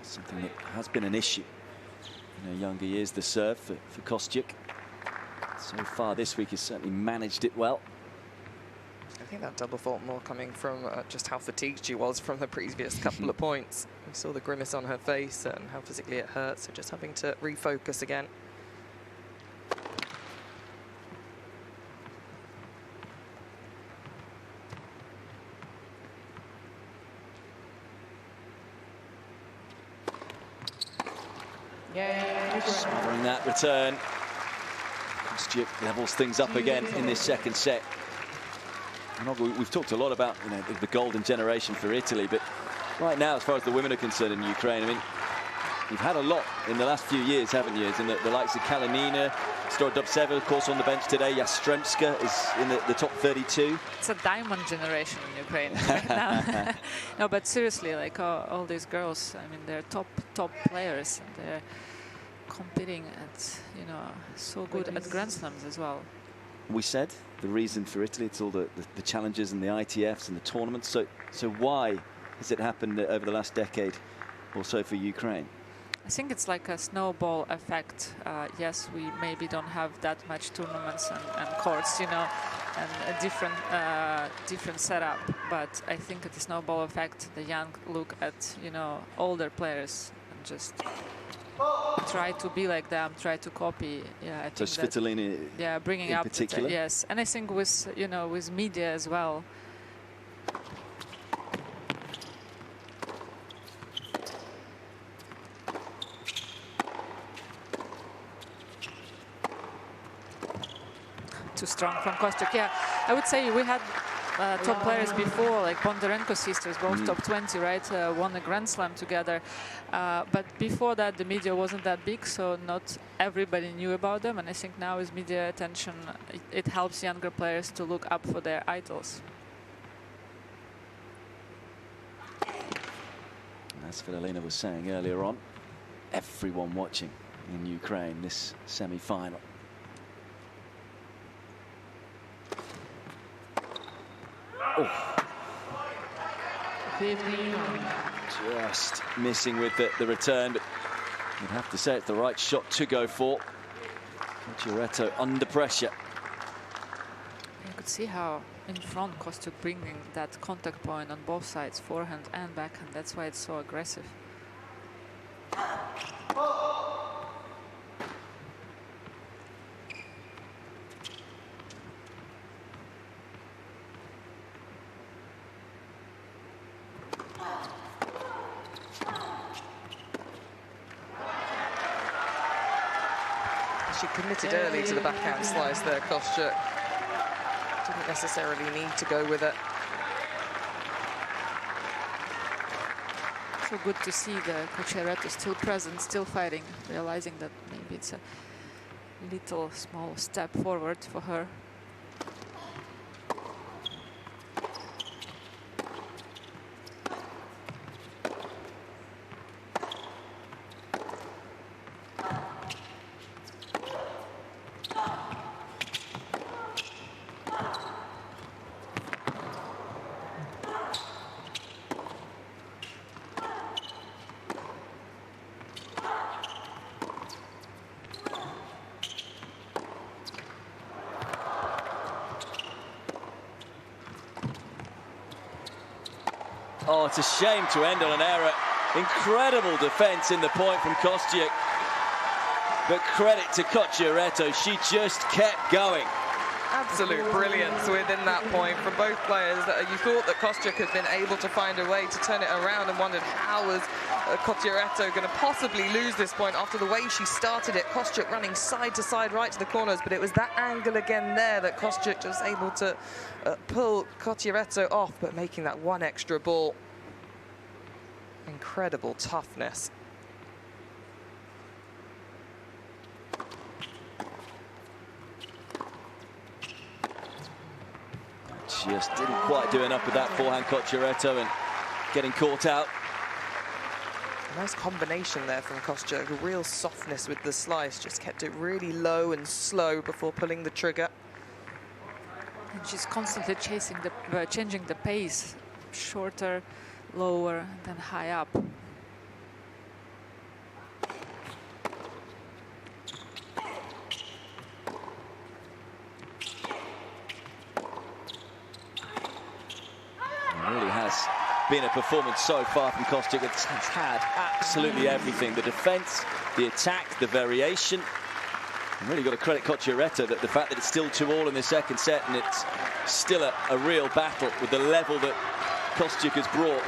Something that has been an issue in her younger years, the serve for Kostyuk. So far this week has certainly managed it well. I think that double fault more coming from just how fatigued she was from the previous couple of points. We saw the grimace on her face and how physically it hurt, so just having to refocus again. Smothering that return. Kostyuk levels things up again in this second set. And we've talked a lot about, you know, the golden generation for Italy, but right now, as far as the women are concerned in Ukraine, I mean, you've had a lot in the last few years, haven't you? In the likes of Kalinina, Dubtseva, of course, on the bench today. Yastremska is in the top 32. It's a diamond generation in Ukraine right now. No, but seriously, like all these girls, I mean, they're top players, and they're competing at, you know, so good at Grand Slams as well. We said the reason for Italy, it's all the challenges and the ITFs and the tournaments. So why has it happened over the last decade or so for Ukraine? I think it's like a snowball effect. Yes, we maybe don't have that much tournaments and courts, you know, and a different setup. But I think it's a snowball effect. The young look at, you know, older players and just try to be like them, try to copy. Yeah, I think Svitolina, yeah, bringing in up particular. Yes, and I think with, you know, with media as well. Too strong from Kostyuk. Yeah, I would say we had top players before, like Bondarenko sisters, both top 20, right? Won a Grand Slam together. But before that, the media wasn't that big, so not everybody knew about them. And I think now with media attention, it helps younger players to look up for their idols. As Svitolina was saying earlier on, everyone watching in Ukraine this semi-final. Oh. Just missing with the return, but you'd have to say it's the right shot to go for. Cocciaretto under pressure. You could see how in front Kostyuk bringing that contact point on both sides, forehand and backhand. That's why it's so aggressive. She committed early to the backhand slice there, Kostyuk. Didn't necessarily need to go with it. So good to see the Cocciaretto still present, still fighting, realizing that maybe it's a little small step forward for her. Oh, it's a shame to end on an error. Incredible defense in the point from Kostyuk. But credit to Cocciaretto, she just kept going. Absolute brilliance within that point from both players. You thought that Kostyuk had been able to find a way to turn it around and wondered how was Cocciaretto going to possibly lose this point after the way she started it. Kostyuk running side to side right to the corners, but it was that angle again there that Kostyuk was able to pull Cocciaretto off, but making that one extra ball. Incredible toughness. Just didn't quite do enough with that forehand, Cocciaretto, and getting caught out. A nice combination there from Kostyuk. A real softness with the slice. Just kept it really low and slow before pulling the trigger. And she's constantly chasing changing the pace. Shorter, lower, then high up. Really has been a performance so far from Kostyuk. It's had absolutely everything. The defense, the attack, the variation. And really got to credit Cocciaretto that the fact that it's still 2-2 in the second set and it's still a real battle with the level that Kostyuk has brought.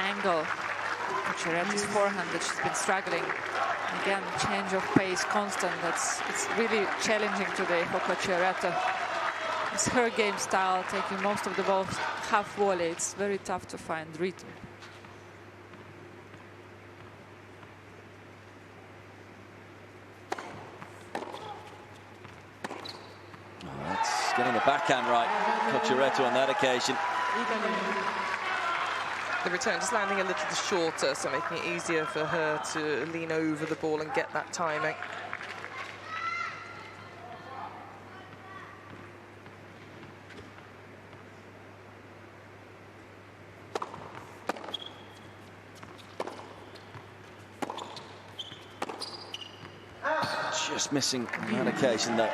angle. Cocciaretto's forehand that she's been struggling. Again, change of pace constant. It's really challenging today for Cocciaretto. It's her game style, taking most of the balls half volley. It's very tough to find rhythm. That's getting the backhand right. Cocciaretto on that occasion. The return just landing a little shorter, so making it easier for her to lean over the ball and get that timing. Just missing on that occasion, though.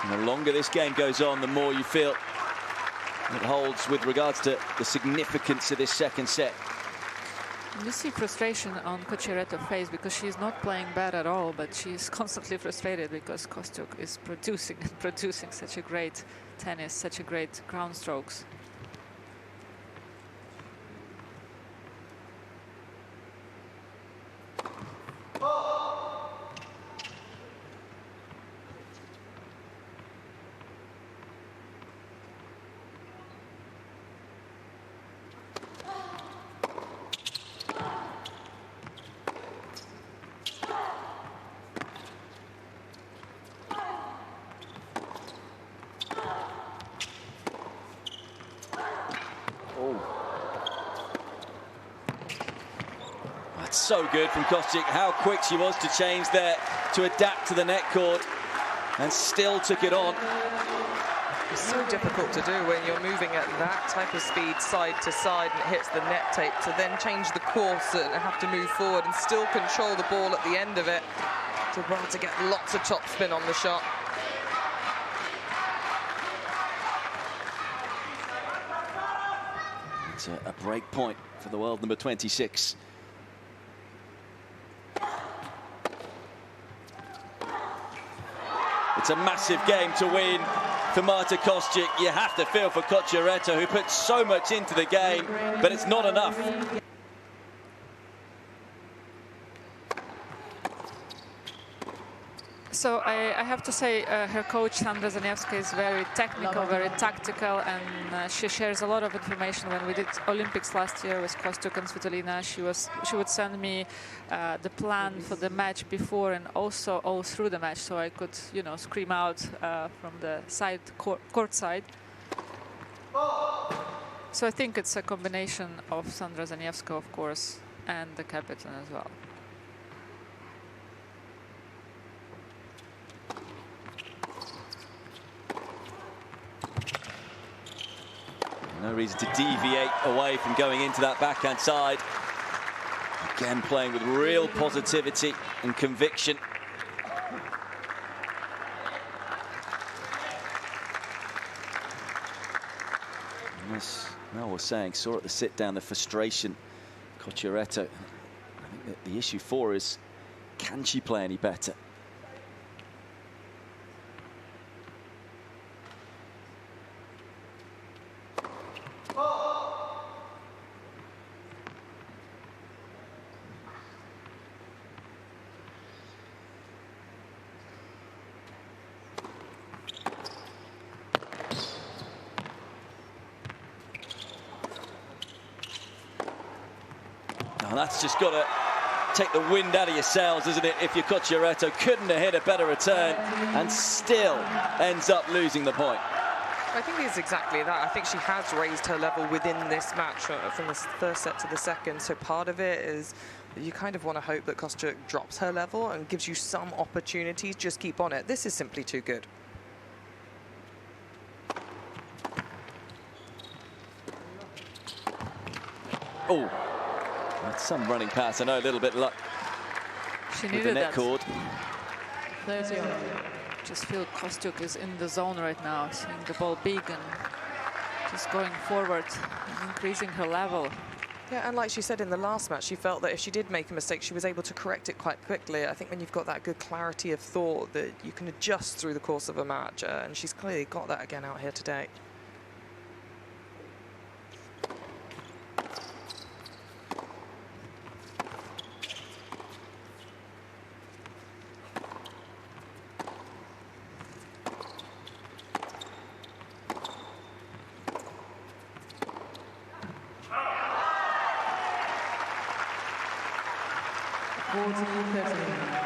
And the longer this game goes on, the more you feel it holds with regards to the significance of this second set. You see frustration on Cocciaretto's face because she's not playing bad at all, but she's constantly frustrated because Kostyuk is producing and producing such a great tennis, such a great ground strokes. So good from Kostyuk, how quick she was to change there, to adapt to the net court, and still took it on. It's so difficult to do when you're moving at that type of speed side to side and it hits the net tape, to then change the course and have to move forward and still control the ball at the end of it, to be able to get lots of top spin on the shot. It's a break point for the world number 26. It's a massive game to win for Marta Kostyuk. You have to feel for Cocciaretto, who puts so much into the game, but it's not enough. So I have to say her coach Sandra Zaniewska is very technical, very tactical, and she shares a lot of information. When we did Olympics last year with Kostyuk and Svitolina, she would send me the plan for the match before and also all through the match, so I could, you know, scream out from the side court side. So I think it's a combination of Sandra Zaniewska, of course, and the captain as well. No reason to deviate away from going into that backhand side. Again, playing with real positivity and conviction. As Mel was saying, saw at the sit down the frustration. Cocciaretto, I think that the issue for her is, can she play any better? That's just got to take the wind out of your sails, isn't it? If you're Cocciaretto, couldn't have hit a better return and still ends up losing the point. I think it's exactly that. I think she has raised her level within this match from the first set to the second. So part of it is you kind of want to hope that Kostyuk drops her level and gives you some opportunities. Just keep on it. This is simply too good. Oh. That's some running pass. I know a little bit luck. She needed the net that. cord. Just feel Kostyuk is in the zone right now, seeing the ball big and just going forward and increasing her level. Yeah, and like she said in the last match, she felt that if she did make a mistake, she was able to correct it quite quickly. I think when you've got that good clarity of thought, that you can adjust through the course of a match, and she's clearly got that again out here today. 14-13.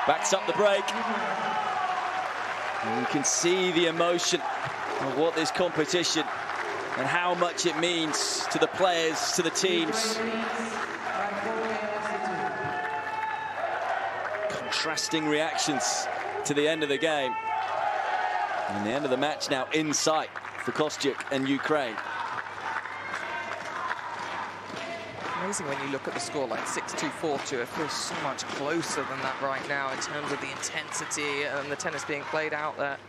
Backs up the break. And you can see the emotion of what this competition and how much it means to the players, to the teams. Contrasting reactions to the end of the game. And the end of the match now in sight for Kostyuk and Ukraine. Amazing when you look at the score like 6-2, 4-2. It feels so much closer than that right now in terms of the intensity and the tennis being played out there.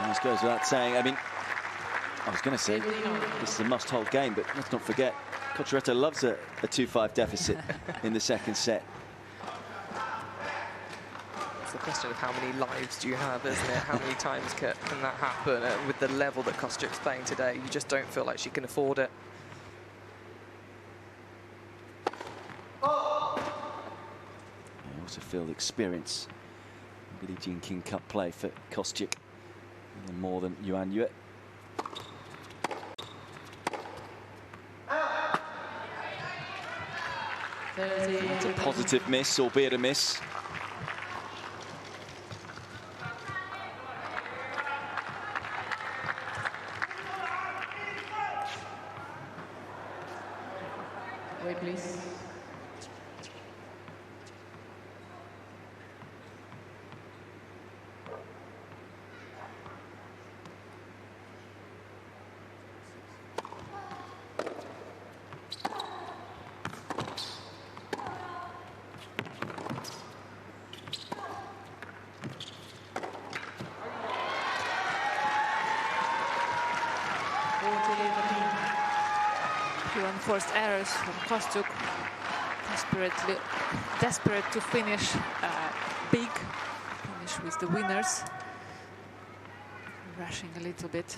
This goes without saying. I mean, I was going to say this is a must-hold game, but let's not forget Cocciaretto loves a 2-5 deficit in the second set. It's the question of how many lives do you have, isn't it? How many times can that happen? With the level that Kostyuk's playing today, you just don't feel like she can afford it. I also feel the experience. Billie Jean King Cup play for Kostyuk. More than Yuan Yue. It's a positive miss, albeit a miss. Wait, please. Unforced errors from Kostyuk, desperate to finish big, finish with the winners, rushing a little bit.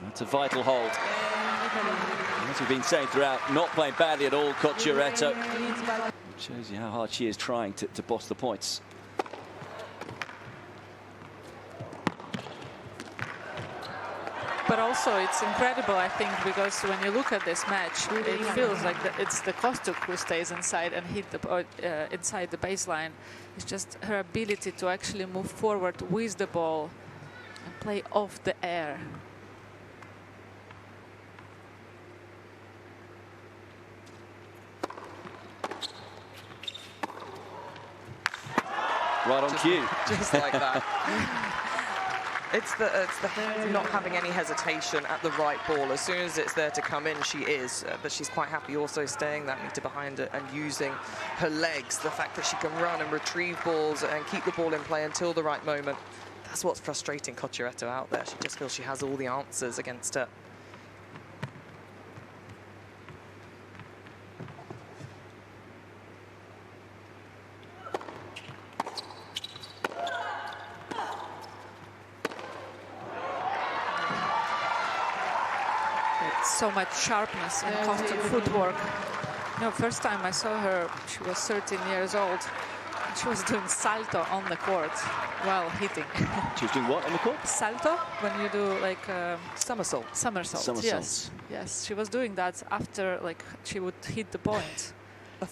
That's a vital hold. As we've been saying throughout, not playing badly at all, Cocciaretto. Shows you how hard she is trying to boss the points. But also it's incredible, I think, because when you look at this match, it feels like it's the Kostyuk who stays inside and hit the inside the baseline. It's just her ability to actually move forward with the ball and play off the air. Right on cue. Just like that. It's the not having any hesitation at the right ball. As soon as it's there to come in, she is. But she's quite happy also staying that meter behind it and using her legs. The fact that she can run and retrieve balls and keep the ball in play until the right moment. That's what's frustrating Cocciaretto out there. She just feels she has all the answers against her. so much sharpness in Kostyuk footwork. You know, first time I saw her, she was 13 years old. And she was doing salto on the court while hitting. She was doing what on the court? Salto, when you do like somersault. Somersault. Yes. Yes, she was doing that after like she would hit the point.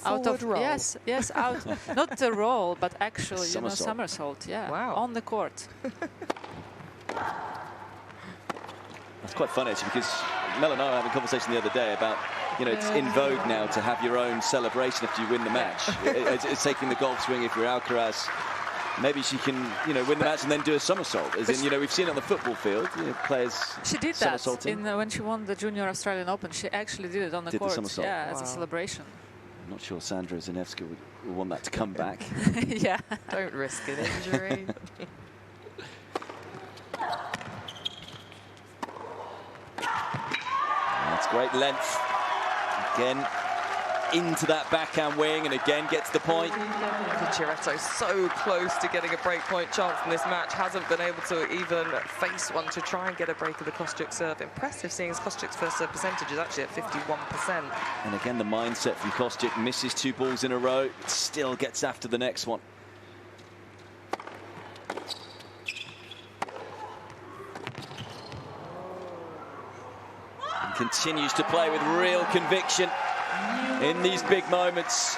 Out of roll. Yes, out. Not the roll, but actually, you know, somersault. Yeah. Wow. On the court. That's quite funny actually, because Mel and I were having a conversation the other day about, you know, it's in vogue now to have your own celebration after you win the match. It's taking the golf swing if you're Alcaraz. Maybe she can, you know, win the match and then do a somersault. As in, you know, we've seen it on the football field, you know, players. She did that in when she won the Junior Australian Open. She actually did it on the court. The somersault. Yeah, as a celebration. I'm not sure Sandra Zanevska would want that to come back. Yeah. Don't risk an injury. That's great length. Again, into that backhand wing, and again gets the point. Cocciaretto so close to getting a break point chance in this match, hasn't been able to even face one to try and get a break of the Kostyuk serve. Impressive seeing as Kostyuk's first serve percentage is actually at 51%. And again, the mindset from Kostyuk, misses 2 balls in a row, still gets after the next one. And continues to play with real conviction in these big moments.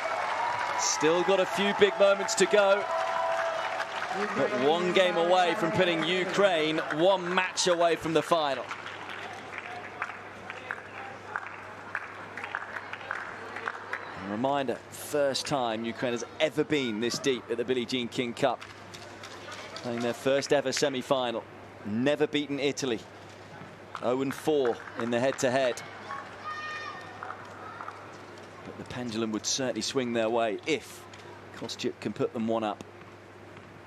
Still got a few big moments to go. But 1 game away from putting Ukraine 1 match away from the final. A reminder, first time Ukraine has ever been this deep at the Billie Jean King Cup. Playing their first ever semi-final. Never beaten Italy. 0-4 in the head-to-head. But the pendulum would certainly swing their way if Kostyuk can put them 1 up.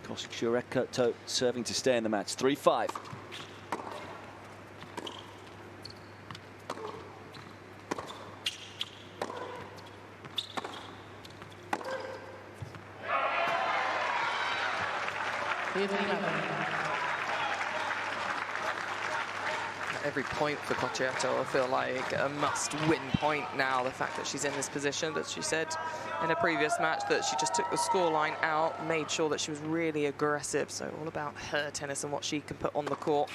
Cocciaretto serving to stay in the match. 3-5. Every point for Cocciaretto, I feel like a must-win point now. The fact that she's in this position, that she said in a previous match that she just took the scoreline out, made sure that she was really aggressive. So all about her tennis and what she can put on the court.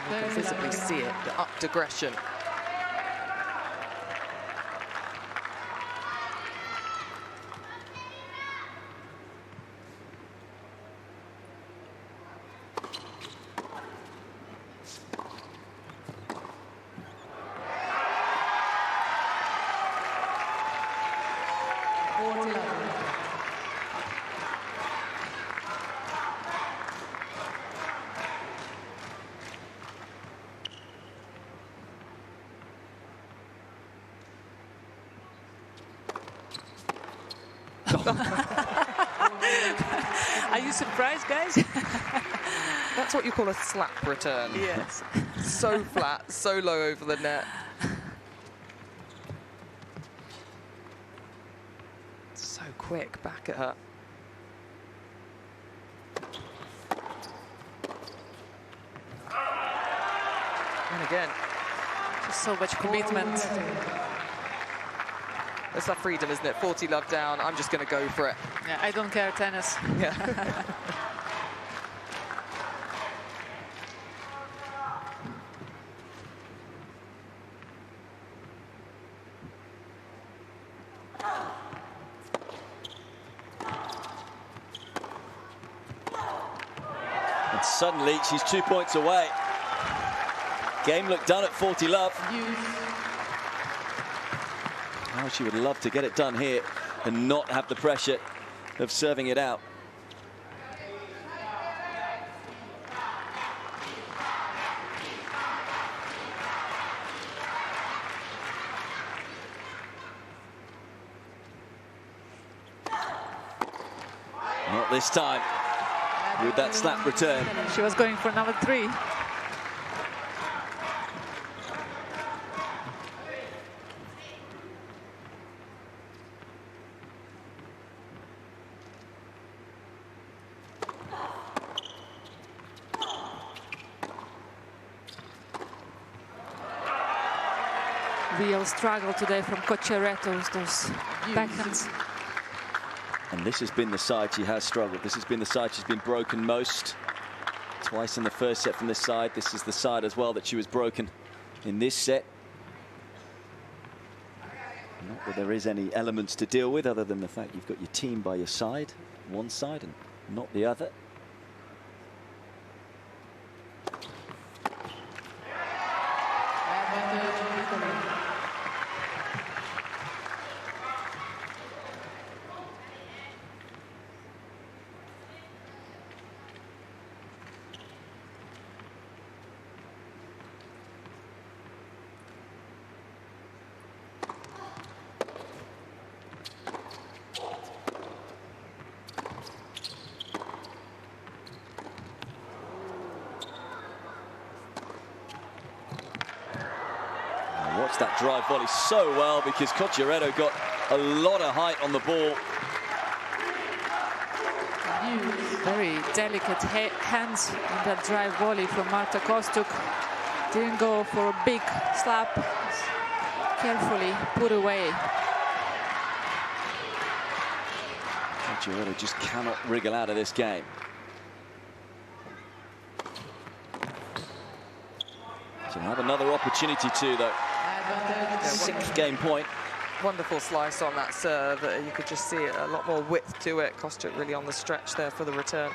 And you can visibly see it, the upped aggression. Are you surprised, guys? That's what you call a slap return. Yes. So flat, so low over the net. So quick back at her. And again. Just so much commitment. It's that freedom, isn't it? 40 love down, I'm just going to go for it. Yeah, I don't care tennis. Yeah. And suddenly she's 2 points away. Game looked done at 40 love. Oh, she would love to get it done here and not have the pressure of serving it out. Not this time with that slap return. She was going for number 3. real struggle today from Cocciaretto, those backhands. And this has been the side she has struggled. This has been the side she's been broken most. Twice in the first set from this side. This is the side as well that she was broken in this set. Not that there is any elements to deal with other than the fact you've got your team by your side, one side and not the other. Watch that drive volley so well because Cocciaretto got a lot of height on the ball. Very delicate hands on that drive volley from Marta Kostyuk. Didn't go for a big slap. Carefully put away. Cocciaretto just cannot wriggle out of this game. She'll have another opportunity too, though. Sixth game point. Wonderful slice on that serve. You could just see a lot more width to it. Kostyuk really on the stretch there for the return.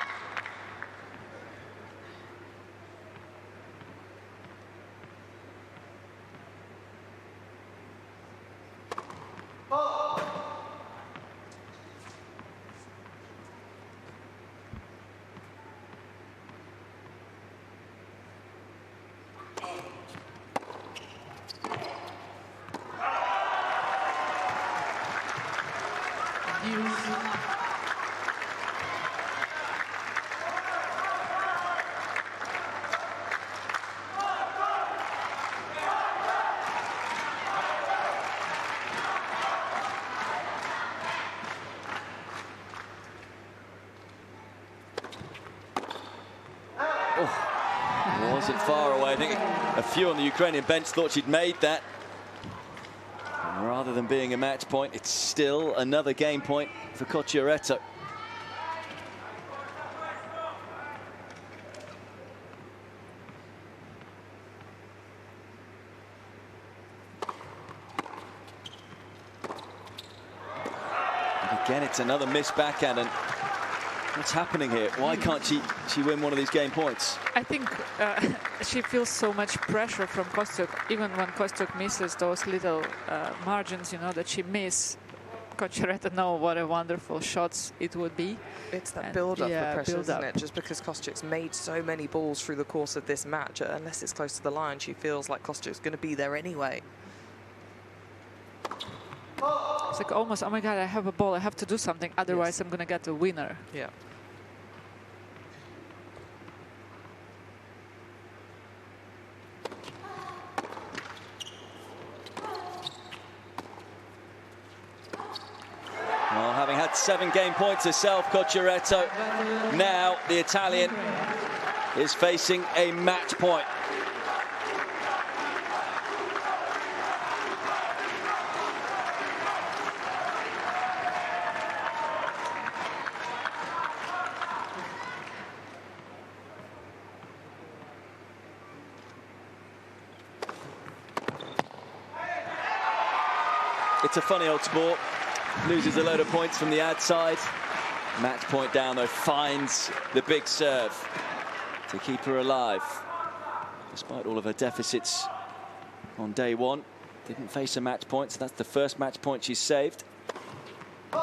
Wasn't far away. I think a few on the Ukrainian bench thought she'd made that. And rather than being a match point, it's still another game point for Cocciaretto. And again, it's another missed backhand. And what's happening here? Why can't she win one of these game points? I think she feels so much pressure from Kostyuk. Even when Kostyuk misses those little margins, you know, that she missed, Cocciaretto know what a wonderful shots it would be. It's that build-up for pressure, isn't it? Just because Kostyuk's made so many balls through the course of this match, unless it's close to the line, she feels like Kostyuk's going to be there anyway. It's like almost, oh my God, I have a ball, I have to do something, otherwise I'm going to get a winner. Yeah. Well, having had 7 game points herself, Cocciaretto, now the Italian is facing a match point. It's a funny old sport. Loses a load of points from the ad side. Match point down, though, finds the big serve to keep her alive. Despite all of her deficits on day one, didn't face a match point, so that's the first match point she's saved. But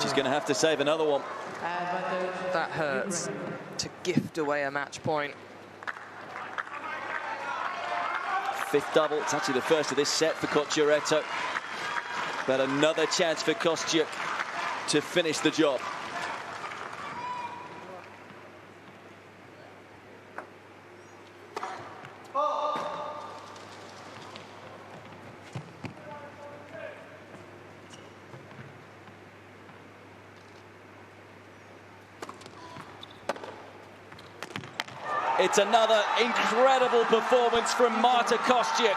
she's going to have to save another one. That hurts to gift away a match point. 5th double. It's actually the first of this set for Cocciaretto. But another chance for Kostyuk to finish the job. It's another incredible performance from Marta Kostyuk,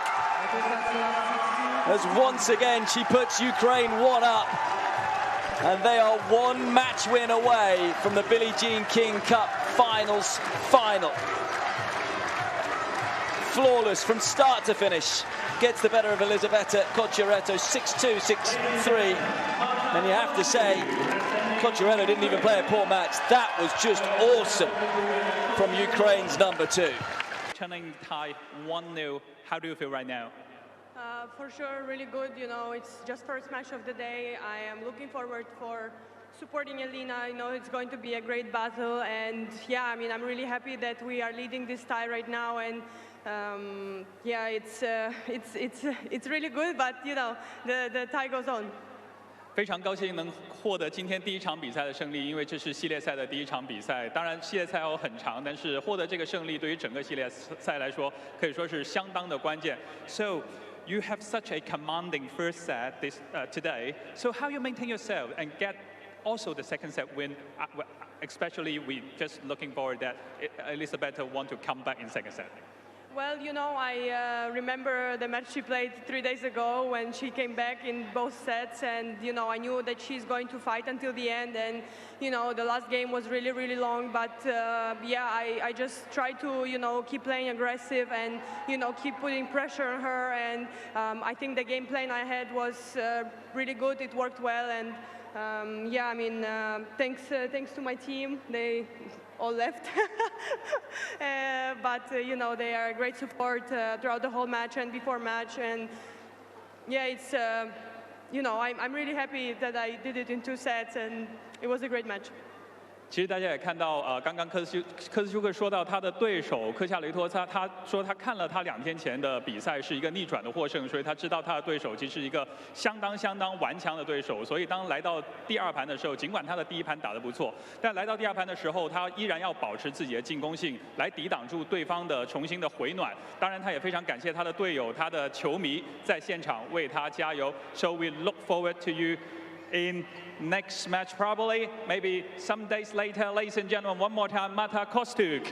as once again she puts Ukraine 1-up, and they are one match win away from the Billie Jean King Cup Finals final. Flawless from start to finish, gets the better of Elisabetta Cocciaretto 6-2, 6-3, and you have to say Cocciaretto didn't even play a poor match. That was just awesome from Ukraine's number 2. Turning tie 1-0, how do you feel right now? For sure, really good. You know, it's just first match of the day. I am looking forward for supporting Elina. I know it's going to be a great battle, and yeah, I mean, I'm really happy that we are leading this tie right now, and yeah, it's really good, but you know, the tie goes on. 非常高兴能获得今天第一场比赛的胜利，因为这是系列赛的第一场比赛。当然，系列赛要很长，但是获得这个胜利对于整个系列赛来说，可以说是相当的关键。So you have such a commanding first set today. So how you maintain yourself and get also the second set win? Especially we just looking forward that Elisabetta want to come back in second set. Well, you know, I remember the match she played 3 days ago when she came back in both sets, and you know, I knew that she's going to fight until the end, and you know, the last game was really, really long, but yeah, I just tried to, you know, keep playing aggressive and, you know, keep putting pressure on her, and I think the game plan I had was really good. It worked well, and yeah, I mean, thanks to my team. They all left, but you know, they are great support throughout the whole match and before match, and yeah, it's you know, I'm really happy that I did it in 2 sets, and it was a great match. 其实大家也看到，刚刚科斯丘克说到他的对手科夏雷托，他说他看了他2天前的比赛是一个逆转的获胜，所以他知道他的对手其实是一个相当顽强的对手。所以当来到第2盘的时候，尽管他的第1盘打得不错，但来到第2盘的时候，他依然要保持自己的进攻性，来抵挡住对方的重新的回暖。当然，他也非常感谢他的队友、他的球迷在现场为他加油。So we look forward to you in next match, probably, maybe some days later. Ladies and gentlemen, one more time, Marta Kostyuk.